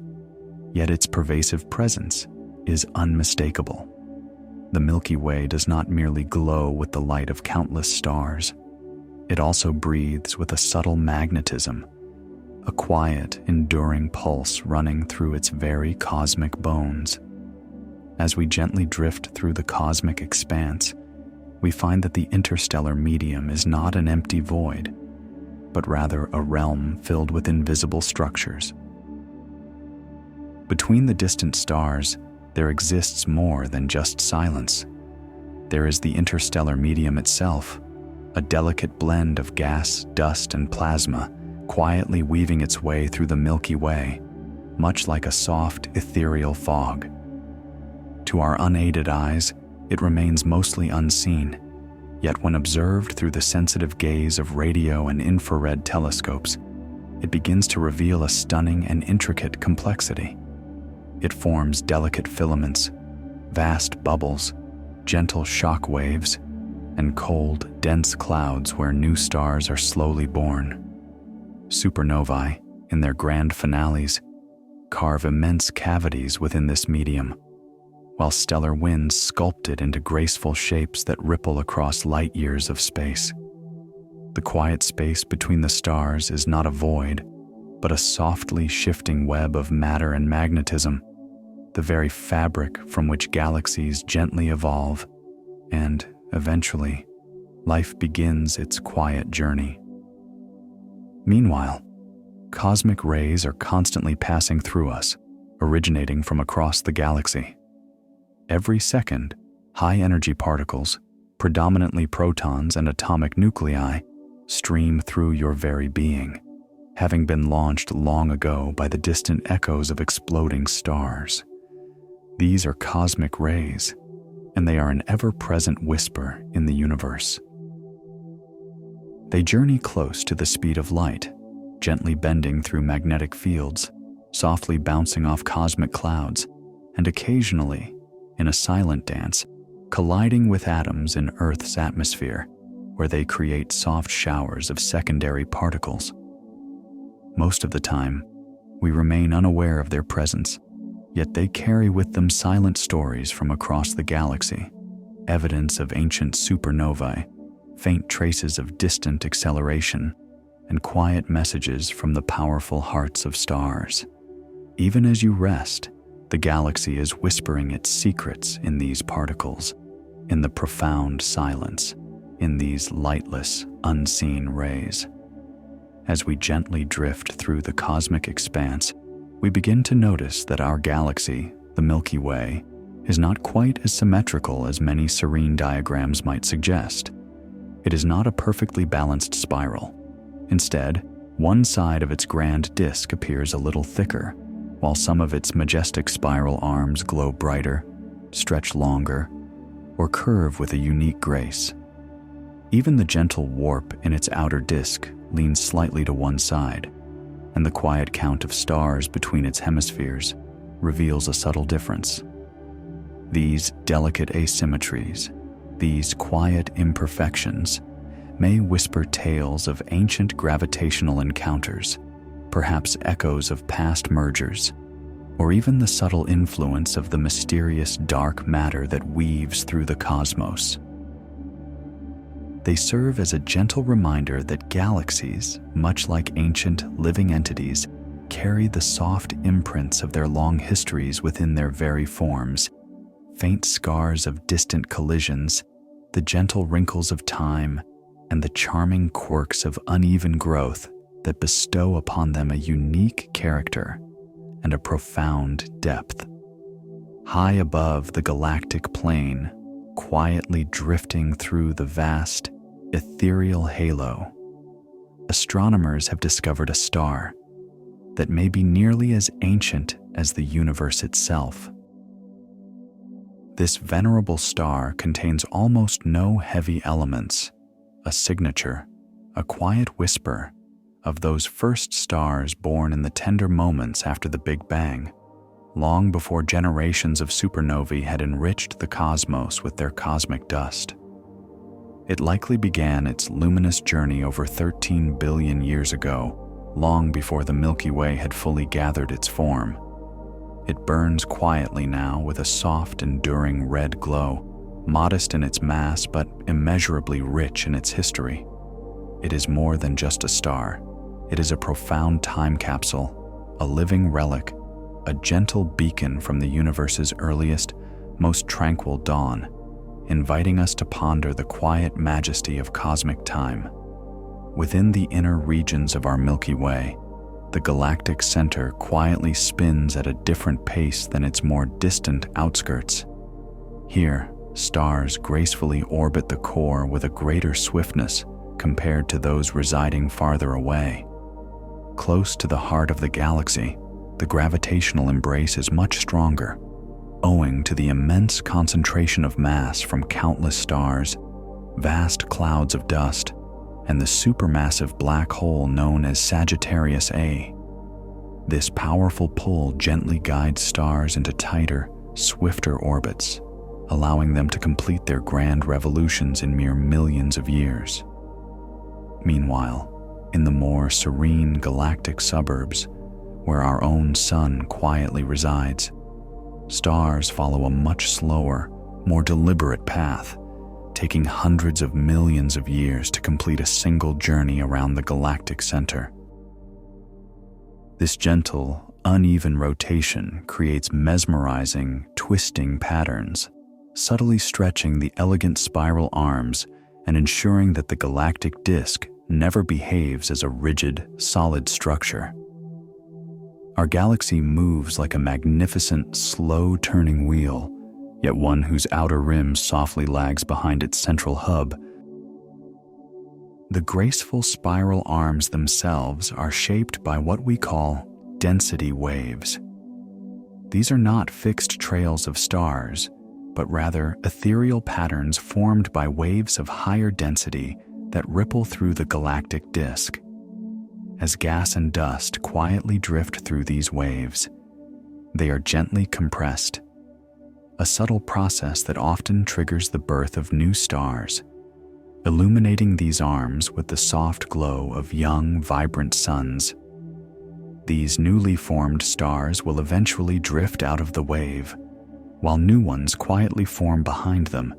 yet its pervasive presence is unmistakable. The Milky Way does not merely glow with the light of countless stars. It also breathes with a subtle magnetism, a quiet, enduring pulse running through its very cosmic bones. As we gently drift through the cosmic expanse, we find that the interstellar medium is not an empty void. but rather a realm filled with invisible structures. Between the distant stars, there exists more than just silence. There is the interstellar medium itself, a delicate blend of gas, dust, and plasma, quietly weaving its way through the Milky Way, much like a soft, ethereal fog. To our unaided eyes, it remains mostly unseen, yet when observed through the sensitive gaze of radio and infrared telescopes, it begins to reveal a stunning and intricate complexity. It forms delicate filaments, vast bubbles, gentle shock waves, and cold, dense clouds where new stars are slowly born. Supernovae, in their grand finales, carve immense cavities within this medium, while stellar winds sculpt it into graceful shapes that ripple across light years of space. The quiet space between the stars is not a void, but a softly shifting web of matter and magnetism, the very fabric from which galaxies gently evolve, and, eventually, life begins its quiet journey. Meanwhile, cosmic rays are constantly passing through us, originating from across the galaxy. Every second, high-energy particles, predominantly protons and atomic nuclei, stream through your very being, having been launched long ago by the distant echoes of exploding stars. These are cosmic rays, and they are an ever-present whisper in the universe. They journey close to the speed of light, gently bending through magnetic fields, softly bouncing off cosmic clouds, and occasionally, in a silent dance, colliding with atoms in Earth's atmosphere, where they create soft showers of secondary particles. Most of the time, we remain unaware of their presence, yet they carry with them silent stories from across the galaxy, evidence of ancient supernovae, faint traces of distant acceleration, and quiet messages from the powerful hearts of stars. Even as you rest, the galaxy is whispering its secrets in these particles, in the profound silence, in these lightless, unseen rays. As we gently drift through the cosmic expanse, we begin to notice that our galaxy, the Milky Way, is not quite as symmetrical as many serene diagrams might suggest. It is not a perfectly balanced spiral. Instead, one side of its grand disk appears a little thicker, while some of its majestic spiral arms glow brighter, stretch longer, or curve with a unique grace. Even the gentle warp in its outer disk leans slightly to one side, and the quiet count of stars between its hemispheres reveals a subtle difference. These delicate asymmetries, these quiet imperfections, may whisper tales of ancient gravitational encounters, perhaps echoes of past mergers, or even the subtle influence of the mysterious dark matter that weaves through the cosmos. They serve as a gentle reminder that galaxies, much like ancient living entities, carry the soft imprints of their long histories within their very forms, faint scars of distant collisions, the gentle wrinkles of time, and the charming quirks of uneven growth that bestow upon them a unique character and a profound depth. High above the galactic plane, quietly drifting through the vast, ethereal halo, astronomers have discovered a star that may be nearly as ancient as the universe itself. This venerable star contains almost no heavy elements, a signature, a quiet whisper of those first stars born in the tender moments after the Big Bang, long before generations of supernovae had enriched the cosmos with their cosmic dust. It likely began its luminous journey over 13 billion years ago, long before the Milky Way had fully gathered its form. It burns quietly now with a soft, enduring red glow, modest in its mass but immeasurably rich in its history. It is more than just a star. It is a profound time capsule, a living relic, a gentle beacon from the universe's earliest, most tranquil dawn, inviting us to ponder the quiet majesty of cosmic time. Within the inner regions of our Milky Way, the galactic center quietly spins at a different pace than its more distant outskirts. Here, stars gracefully orbit the core with a greater swiftness compared to those residing farther away. Close to the heart of the galaxy, the gravitational embrace is much stronger, owing to the immense concentration of mass from countless stars, vast clouds of dust, and the supermassive black hole known as Sagittarius A. This powerful pull gently guides stars into tighter, swifter orbits, allowing them to complete their grand revolutions in mere millions of years. Meanwhile, in the more serene galactic suburbs, where our own sun quietly resides, stars follow a much slower, more deliberate path, taking hundreds of millions of years to complete a single journey around the galactic center. This gentle, uneven rotation creates mesmerizing, twisting patterns, subtly stretching the elegant spiral arms and ensuring that the galactic disk never behaves as a rigid, solid structure. Our galaxy moves like a magnificent, slow-turning wheel, yet one whose outer rim softly lags behind its central hub. The graceful spiral arms themselves are shaped by what we call density waves. These are not fixed trails of stars, but rather ethereal patterns formed by waves of higher density that ripple through the galactic disk. As gas and dust quietly drift through these waves, they are gently compressed, a subtle process that often triggers the birth of new stars, illuminating these arms with the soft glow of young, vibrant suns. These newly formed stars will eventually drift out of the wave, while new ones quietly form behind them,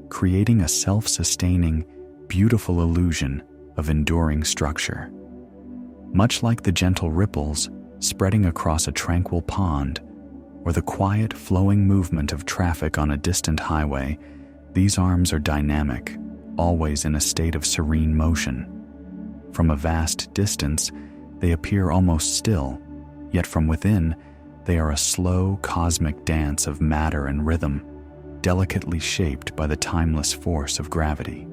creating a self-sustaining, beautiful illusion of enduring structure. Much like the gentle ripples spreading across a tranquil pond, or the quiet, flowing movement of traffic on a distant highway, these arms are dynamic, always in a state of serene motion. From a vast distance, they appear almost still, yet from within, they are a slow, cosmic dance of matter and rhythm, delicately shaped by the timeless force of gravity.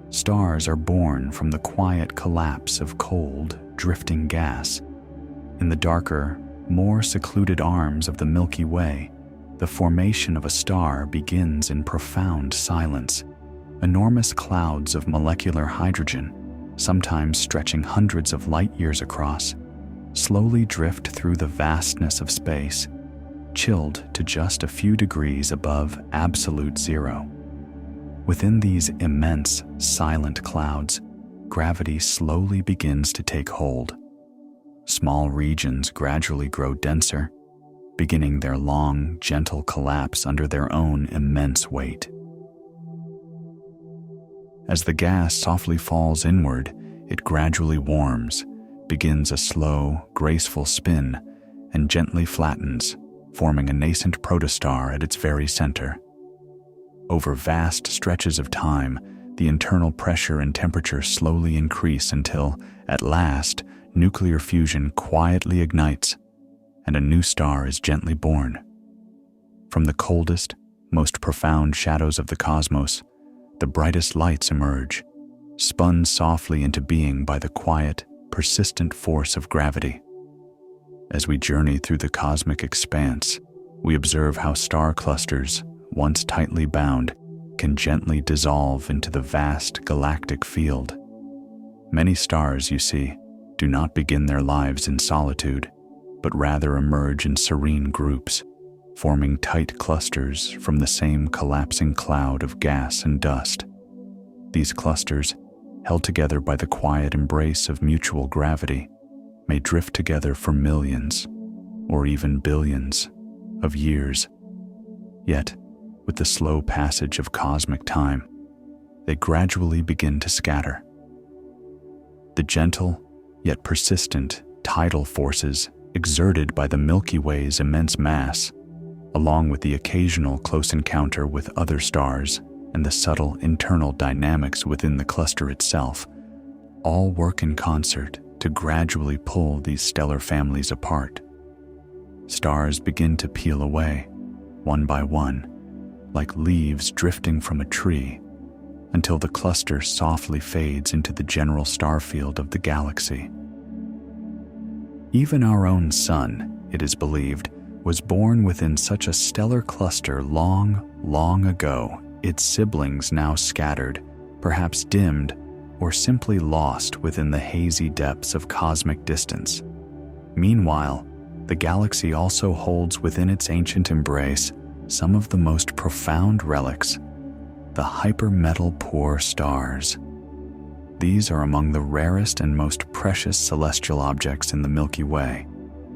Stars are born from the quiet collapse of cold, drifting gas. In the darker, more secluded arms of the Milky Way, the formation of a star begins in profound silence. Enormous clouds of molecular hydrogen, sometimes stretching hundreds of light-years across, slowly drift through the vastness of space, chilled to just a few degrees above absolute zero. Within these immense, silent clouds, gravity slowly begins to take hold. Small regions gradually grow denser, beginning their long, gentle collapse under their own immense weight. As the gas softly falls inward, it gradually warms, begins a slow, graceful spin, and gently flattens, forming a nascent protostar at its very center. Over vast stretches of time, the internal pressure and temperature slowly increase until, at last, nuclear fusion quietly ignites, and a new star is gently born. From the coldest, most profound shadows of the cosmos, the brightest lights emerge, spun softly into being by the quiet, persistent force of gravity. As we journey through the cosmic expanse, we observe how star clusters, once tightly bound, can gently dissolve into the vast galactic field. Many stars, you see, do not begin their lives in solitude, but rather emerge in serene groups, forming tight clusters from the same collapsing cloud of gas and dust. These clusters, held together by the quiet embrace of mutual gravity, may drift together for millions, or even billions, of years. Yet, with the slow passage of cosmic time, they gradually begin to scatter. The gentle, yet persistent, tidal forces exerted by the Milky Way's immense mass, along with the occasional close encounter with other stars and the subtle internal dynamics within the cluster itself, all work in concert to gradually pull these stellar families apart. Stars begin to peel away, one by one, like leaves drifting from a tree, until the cluster softly fades into the general star field of the galaxy. Even our own sun, it is believed, was born within such a stellar cluster long, long ago, its siblings now scattered, perhaps dimmed, or simply lost within the hazy depths of cosmic distance. Meanwhile, the galaxy also holds within its ancient embrace some of the most profound relics, the hypermetal-poor stars. These are among the rarest and most precious celestial objects in the Milky Way,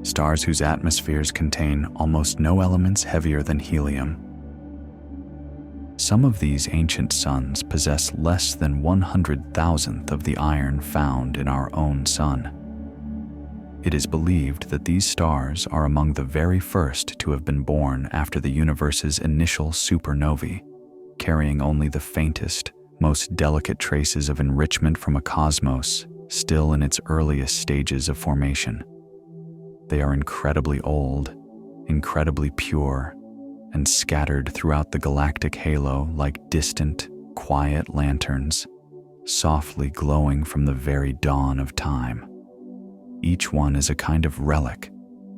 stars whose atmospheres contain almost no elements heavier than helium. Some of these ancient suns possess less than 100,000th of the iron found in our own sun. It is believed that these stars are among the very first to have been born after the universe's initial supernovae, carrying only the faintest, most delicate traces of enrichment from a cosmos still in its earliest stages of formation. They are incredibly old, incredibly pure, and scattered throughout the galactic halo like distant, quiet lanterns, softly glowing from the very dawn of time. Each one is a kind of relic,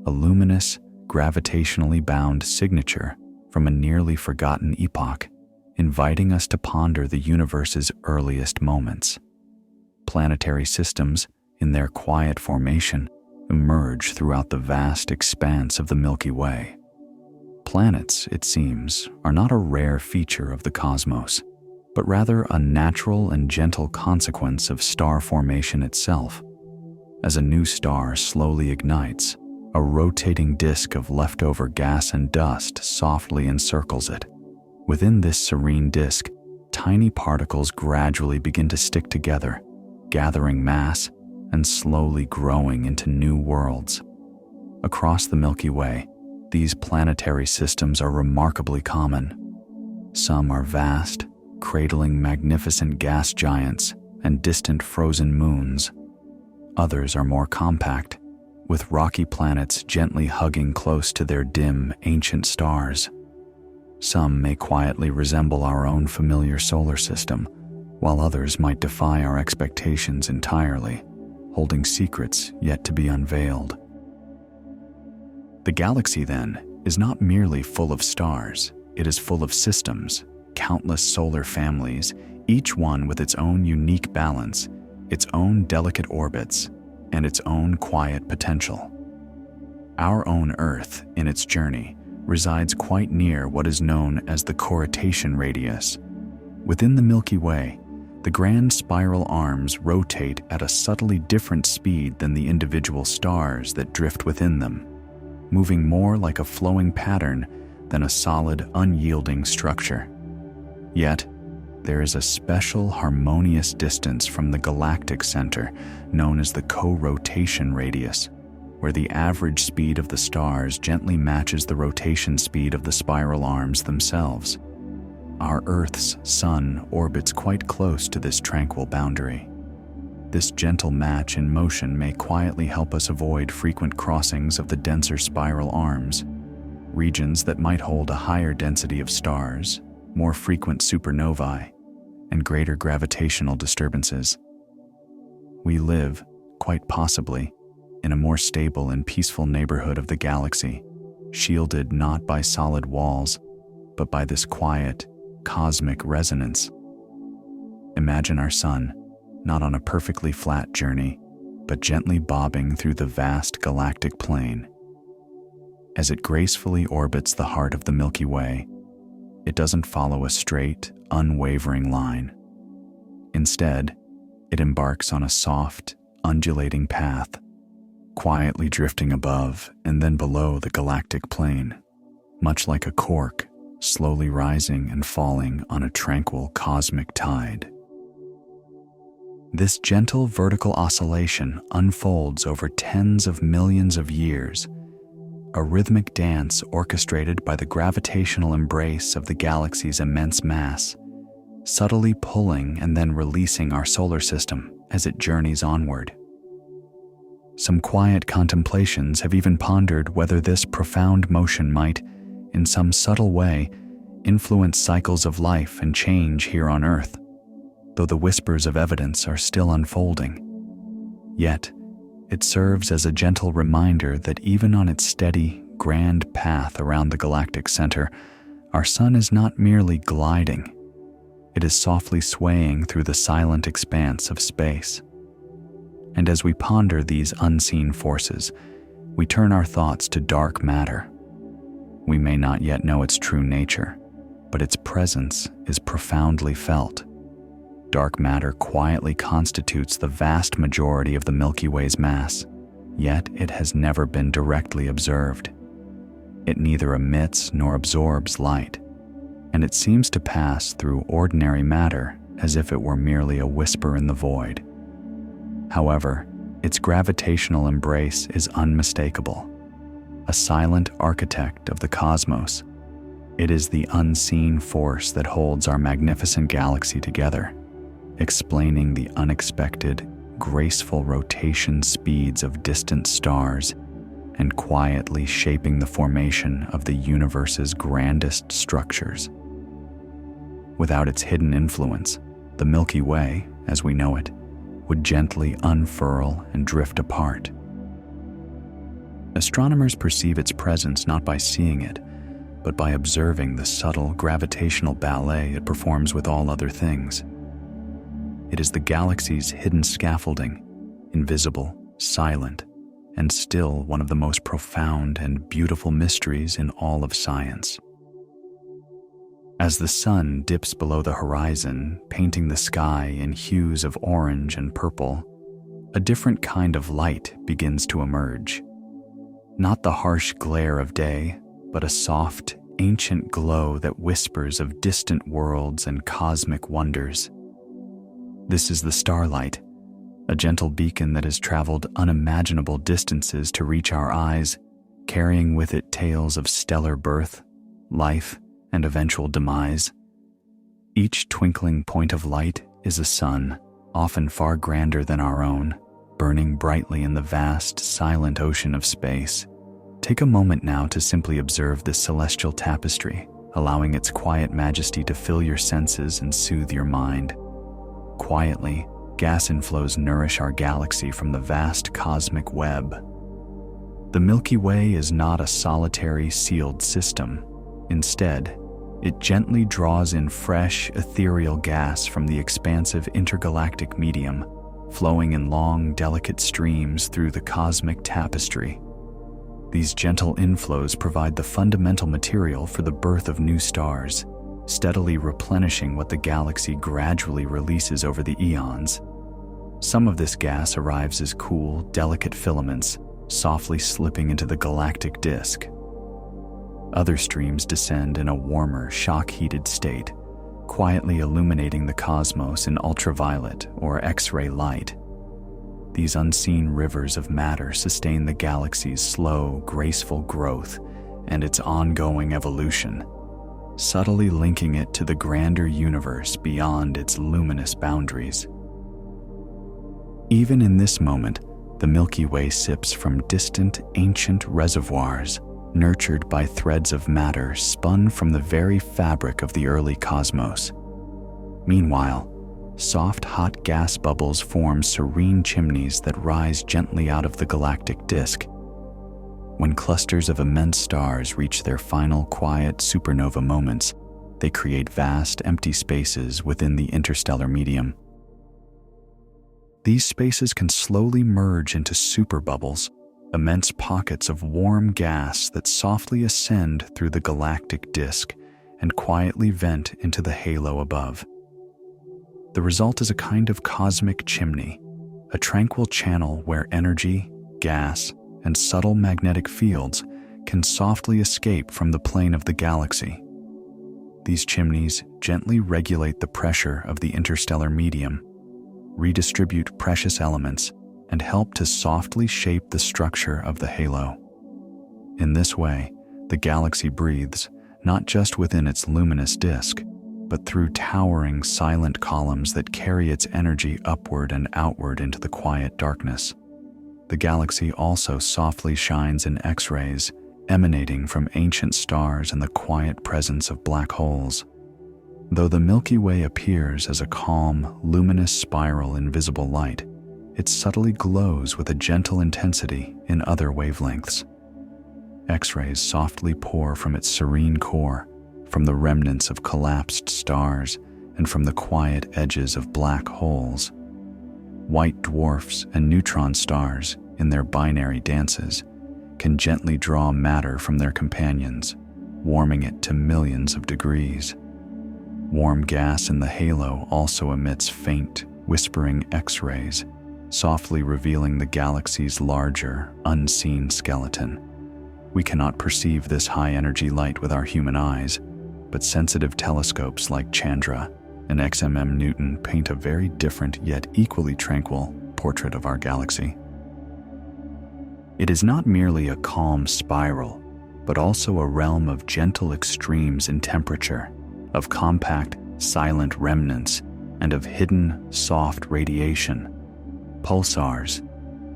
a luminous, gravitationally bound signature from a nearly forgotten epoch, inviting us to ponder the universe's earliest moments. Planetary systems, in their quiet formation, emerge throughout the vast expanse of the Milky Way. Planets, it seems, are not a rare feature of the cosmos, but rather a natural and gentle consequence of star formation itself. As a new star slowly ignites, a rotating disk of leftover gas and dust softly encircles it. Within this serene disk, tiny particles gradually begin to stick together, gathering mass and slowly growing into new worlds. Across the Milky Way, these planetary systems are remarkably common. Some are vast, cradling magnificent gas giants and distant frozen moons. Others are more compact, with rocky planets gently hugging close to their dim, ancient stars. Some may quietly resemble our own familiar solar system, while others might defy our expectations entirely, holding secrets yet to be unveiled. The galaxy, then, is not merely full of stars. It is full of systems, countless solar families, each one with its own unique balance, its own delicate orbits, and its own quiet potential. Our own Earth, in its journey, resides quite near what is known as the corrotation radius. Within the Milky Way, the grand spiral arms rotate at a subtly different speed than the individual stars that drift within them, moving more like a flowing pattern than a solid, unyielding structure. Yet, there is a special harmonious distance from the galactic center known as the co-rotation radius, where the average speed of the stars gently matches the rotation speed of the spiral arms themselves. Our Earth's sun orbits quite close to this tranquil boundary. This gentle match in motion may quietly help us avoid frequent crossings of the denser spiral arms, regions that might hold a higher density of stars, more frequent supernovae, and greater gravitational disturbances. We live, quite possibly, in a more stable and peaceful neighborhood of the galaxy, shielded not by solid walls, but by this quiet, cosmic resonance. Imagine our sun, not on a perfectly flat journey, but gently bobbing through the vast galactic plane. As it gracefully orbits the heart of the Milky Way, it doesn't follow a straight, unwavering line. Instead, it embarks on a soft, undulating path, quietly drifting above and then below the galactic plane, much like a cork slowly rising and falling on a tranquil cosmic tide. This gentle vertical oscillation unfolds over tens of millions of years, a rhythmic dance orchestrated by the gravitational embrace of the galaxy's immense mass, subtly pulling and then releasing our solar system as it journeys onward. Some quiet contemplations have even pondered whether this profound motion might, in some subtle way, influence cycles of life and change here on Earth, though the whispers of evidence are still unfolding. Yet, it serves as a gentle reminder that even on its steady, grand path around the galactic center, our sun is not merely gliding. It is softly swaying through the silent expanse of space. And as we ponder these unseen forces, we turn our thoughts to dark matter. We may not yet know its true nature, but its presence is profoundly felt. Dark matter quietly constitutes the vast majority of the Milky Way's mass, yet it has never been directly observed. It neither emits nor absorbs light, and it seems to pass through ordinary matter as if it were merely a whisper in the void. However, its gravitational embrace is unmistakable. A silent architect of the cosmos, it is the unseen force that holds our magnificent galaxy together, explaining the unexpected, graceful rotation speeds of distant stars and quietly shaping the formation of the universe's grandest structures. Without its hidden influence, the Milky Way, as we know it, would gently unfurl and drift apart. Astronomers perceive its presence not by seeing it, but by observing the subtle gravitational ballet it performs with all other things. It is the galaxy's hidden scaffolding, invisible, silent, and still one of the most profound and beautiful mysteries in all of science. As the sun dips below the horizon, painting the sky in hues of orange and purple, a different kind of light begins to emerge. Not the harsh glare of day, but a soft, ancient glow that whispers of distant worlds and cosmic wonders. This is the starlight, a gentle beacon that has traveled unimaginable distances to reach our eyes, carrying with it tales of stellar birth, life, and eventual demise. Each twinkling point of light is a sun, often far grander than our own, burning brightly in the vast, silent ocean of space. Take a moment now to simply observe this celestial tapestry, allowing its quiet majesty to fill your senses and soothe your mind. Quietly, gas inflows nourish our galaxy from the vast cosmic web. The Milky Way is not a solitary, sealed system. Instead, it gently draws in fresh, ethereal gas from the expansive intergalactic medium, flowing in long, delicate streams through the cosmic tapestry. These gentle inflows provide the fundamental material for the birth of new stars, steadily replenishing what the galaxy gradually releases over the eons. Some of this gas arrives as cool, delicate filaments, softly slipping into the galactic disk. Other streams descend in a warmer, shock-heated state, quietly illuminating the cosmos in ultraviolet or X-ray light. These unseen rivers of matter sustain the galaxy's slow, graceful growth and its ongoing evolution, subtly linking it to the grander universe beyond its luminous boundaries. Even in this moment, the Milky Way sips from distant, ancient reservoirs, nurtured by threads of matter spun from the very fabric of the early cosmos. Meanwhile, soft, hot gas bubbles form serene chimneys that rise gently out of the galactic disk. When clusters of immense stars reach their final quiet supernova moments, they create vast, empty spaces within the interstellar medium. These spaces can slowly merge into superbubbles, immense pockets of warm gas that softly ascend through the galactic disk and quietly vent into the halo above. The result is a kind of cosmic chimney, a tranquil channel where energy, gas, and subtle magnetic fields can softly escape from the plane of the galaxy. These chimneys gently regulate the pressure of the interstellar medium, redistribute precious elements, and help to softly shape the structure of the halo. In this way, the galaxy breathes not just within its luminous disk, but through towering, silent columns that carry its energy upward and outward into the quiet darkness. The galaxy also softly shines in X-rays, emanating from ancient stars and the quiet presence of black holes. Though the Milky Way appears as a calm, luminous spiral in visible light, it subtly glows with a gentle intensity in other wavelengths. X-rays softly pour from its serene core, from the remnants of collapsed stars, and from the quiet edges of black holes. White dwarfs and neutron stars, in their binary dances, can gently draw matter from their companions, warming it to millions of degrees. Warm gas in the halo also emits faint, whispering X-rays, softly revealing the galaxy's larger, unseen skeleton. We cannot perceive this high-energy light with our human eyes, but sensitive telescopes like Chandra and XMM Newton paint a very different yet equally tranquil portrait of our galaxy. It is not merely a calm spiral, but also a realm of gentle extremes in temperature, of compact, silent remnants, and of hidden, soft radiation. Pulsars,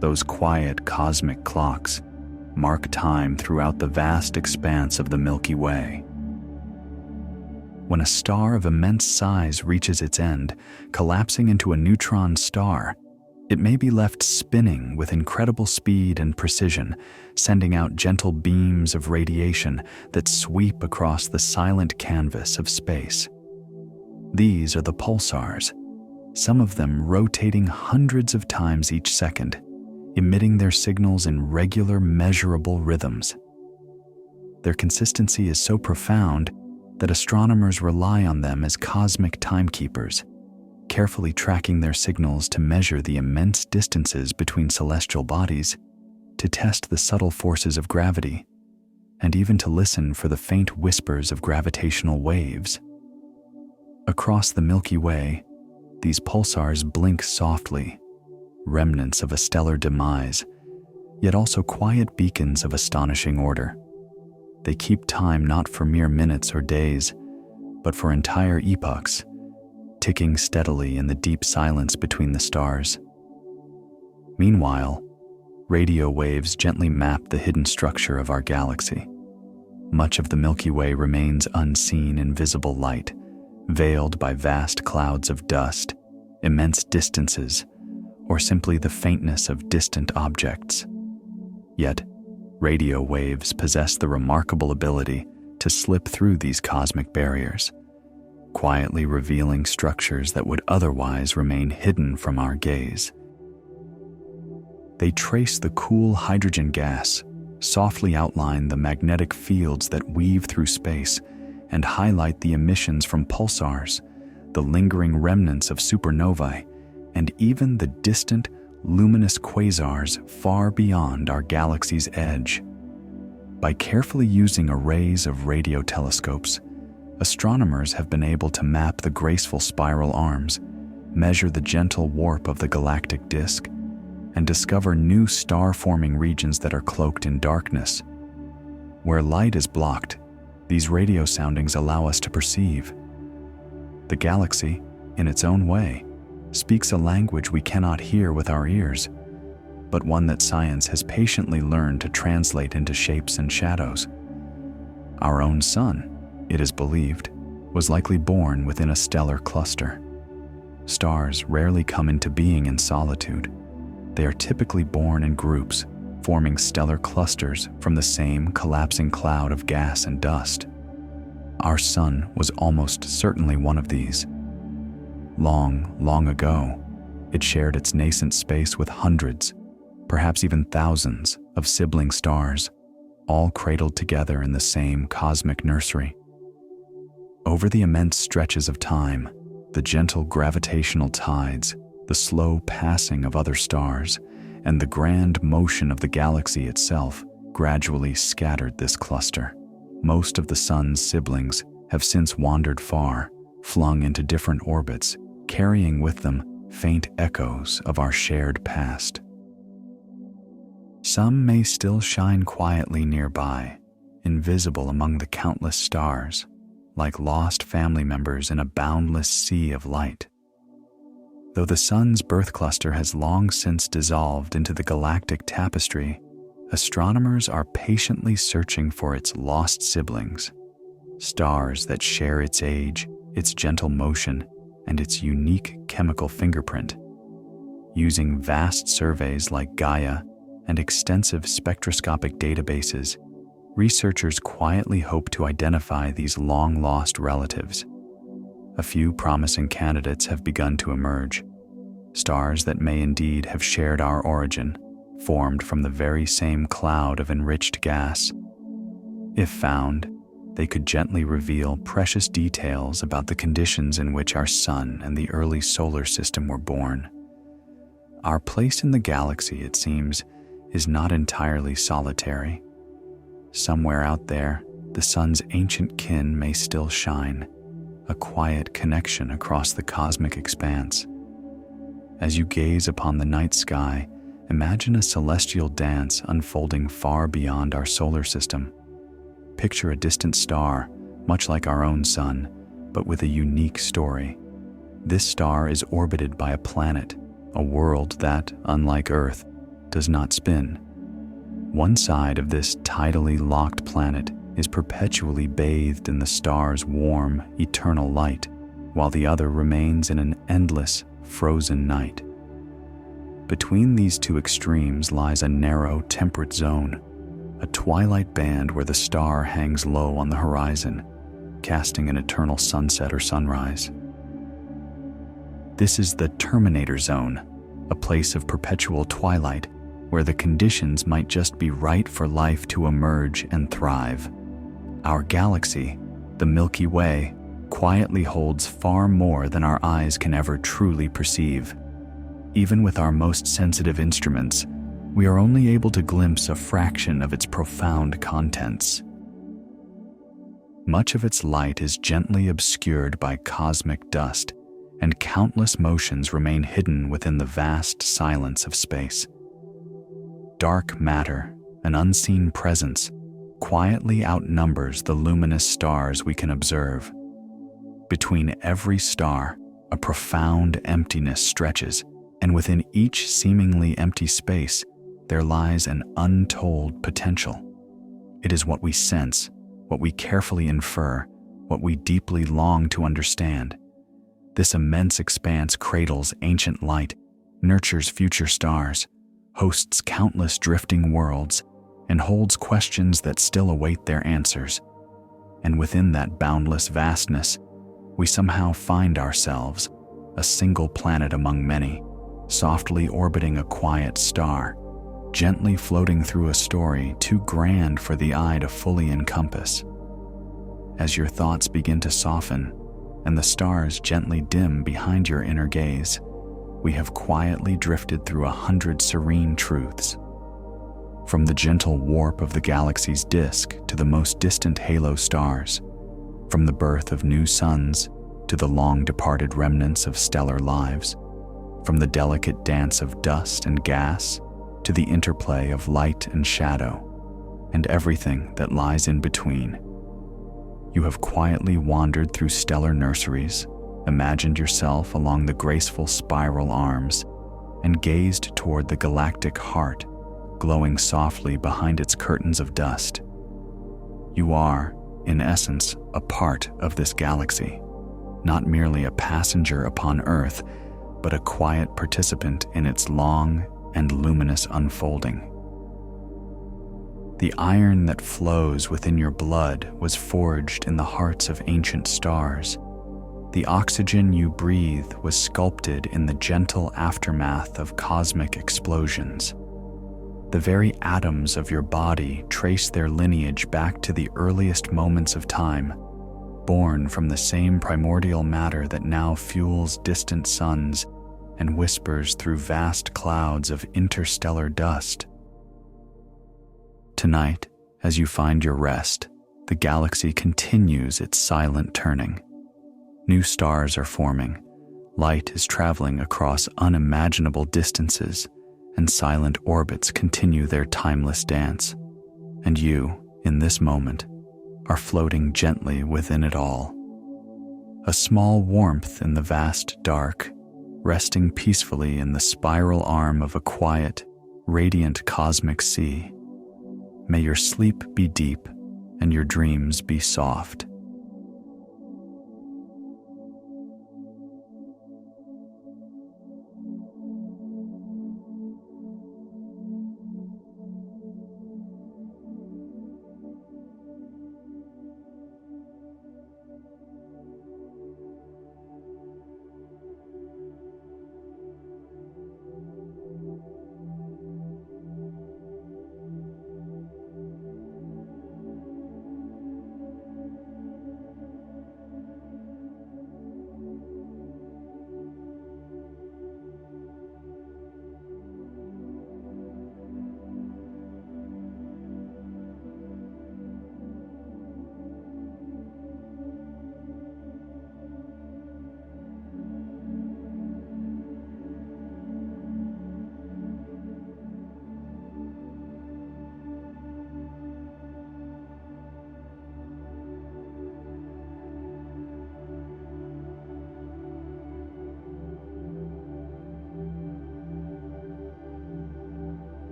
those quiet cosmic clocks, mark time throughout the vast expanse of the Milky Way. When a star of immense size reaches its end, collapsing into a neutron star, it may be left spinning with incredible speed and precision, sending out gentle beams of radiation that sweep across the silent canvas of space. These are the pulsars, some of them rotating hundreds of times each second, emitting their signals in regular, measurable rhythms. Their consistency is so profound that astronomers rely on them as cosmic timekeepers, carefully tracking their signals to measure the immense distances between celestial bodies, to test the subtle forces of gravity, and even to listen for the faint whispers of gravitational waves. Across the Milky Way, these pulsars blink softly, remnants of a stellar demise, yet also quiet beacons of astonishing order. They keep time not for mere minutes or days, but for entire epochs, ticking steadily in the deep silence between the stars. Meanwhile, radio waves gently map the hidden structure of our galaxy. Much of the Milky Way remains unseen in visible light, veiled by vast clouds of dust, immense distances, or simply the faintness of distant objects. Yet, radio waves possess the remarkable ability to slip through these cosmic barriers, quietly revealing structures that would otherwise remain hidden from our gaze. They trace the cool hydrogen gas, softly outline the magnetic fields that weave through space, and highlight the emissions from pulsars, the lingering remnants of supernovae, and even the distant, luminous quasars far beyond our galaxy's edge. By carefully using arrays of radio telescopes, astronomers have been able to map the graceful spiral arms, measure the gentle warp of the galactic disk, and discover new star-forming regions that are cloaked in darkness. Where light is blocked, these radio soundings allow us to perceive. The galaxy, in its own way, speaks a language we cannot hear with our ears, but one that science has patiently learned to translate into shapes and shadows. Our own sun, it is believed, was likely born within a stellar cluster. Stars rarely come into being in solitude. They are typically born in groups, forming stellar clusters from the same collapsing cloud of gas and dust. Our sun was almost certainly one of these. Long, long ago, it shared its nascent space with hundreds, perhaps even thousands, of sibling stars, all cradled together in the same cosmic nursery. Over the immense stretches of time, the gentle gravitational tides, the slow passing of other stars, and the grand motion of the galaxy itself gradually scattered this cluster. Most of the sun's siblings have since wandered far, flung into different orbits, carrying with them faint echoes of our shared past. Some may still shine quietly nearby, invisible among the countless stars, like lost family members in a boundless sea of light. Though the sun's birth cluster has long since dissolved into the galactic tapestry, astronomers are patiently searching for its lost siblings, stars that share its age, its gentle motion, and its unique chemical fingerprint. Using vast surveys like Gaia and extensive spectroscopic databases, researchers quietly hope to identify these long-lost relatives. A few promising candidates have begun to emerge, stars that may indeed have shared our origin, formed from the very same cloud of enriched gas. If found, they could gently reveal precious details about the conditions in which our sun and the early solar system were born. Our place in the galaxy, it seems, is not entirely solitary. Somewhere out there, the sun's ancient kin may still shine, a quiet connection across the cosmic expanse. As you gaze upon the night sky, imagine a celestial dance unfolding far beyond our solar system. Picture a distant star, much like our own sun, but with a unique story. This star is orbited by a planet, a world that, unlike Earth, does not spin. One side of this tidally locked planet is perpetually bathed in the star's warm, eternal light, while the other remains in an endless, frozen night. Between these two extremes lies a narrow, temperate zone, a twilight band where the star hangs low on the horizon, casting an eternal sunset or sunrise. This is the terminator zone, a place of perpetual twilight where the conditions might just be right for life to emerge and thrive. Our galaxy, the Milky Way, quietly holds far more than our eyes can ever truly perceive. Even with our most sensitive instruments, we are only able to glimpse a fraction of its profound contents. Much of its light is gently obscured by cosmic dust, and countless motions remain hidden within the vast silence of space. Dark matter, an unseen presence, quietly outnumbers the luminous stars we can observe. Between every star, a profound emptiness stretches, and within each seemingly empty space, there lies an untold potential. It is what we sense, what we carefully infer, what we deeply long to understand. This immense expanse cradles ancient light, nurtures future stars, hosts countless drifting worlds, and holds questions that still await their answers. And within that boundless vastness, we somehow find ourselves, a single planet among many, softly orbiting a quiet star, gently floating through a story too grand for the eye to fully encompass. As your thoughts begin to soften, and the stars gently dim behind your inner gaze, we have quietly drifted through 100 serene truths. From the gentle warp of the galaxy's disk to the most distant halo stars, from the birth of new suns to the long-departed remnants of stellar lives, from the delicate dance of dust and gas to the interplay of light and shadow, and everything that lies in between. You have quietly wandered through stellar nurseries, imagined yourself along the graceful spiral arms, and gazed toward the galactic heart, glowing softly behind its curtains of dust. You are, in essence, a part of this galaxy, not merely a passenger upon Earth, but a quiet participant in its long and luminous unfolding. The iron that flows within your blood was forged in the hearts of ancient stars. The oxygen you breathe was sculpted in the gentle aftermath of cosmic explosions. The very atoms of your body trace their lineage back to the earliest moments of time, born from the same primordial matter that now fuels distant suns and whispers through vast clouds of interstellar dust. Tonight, as you find your rest, the galaxy continues its silent turning. New stars are forming, light is traveling across unimaginable distances, and silent orbits continue their timeless dance. And you, in this moment, are floating gently within it all. A small warmth in the vast dark, resting peacefully in the spiral arm of a quiet, radiant cosmic sea. May your sleep be deep and your dreams be soft.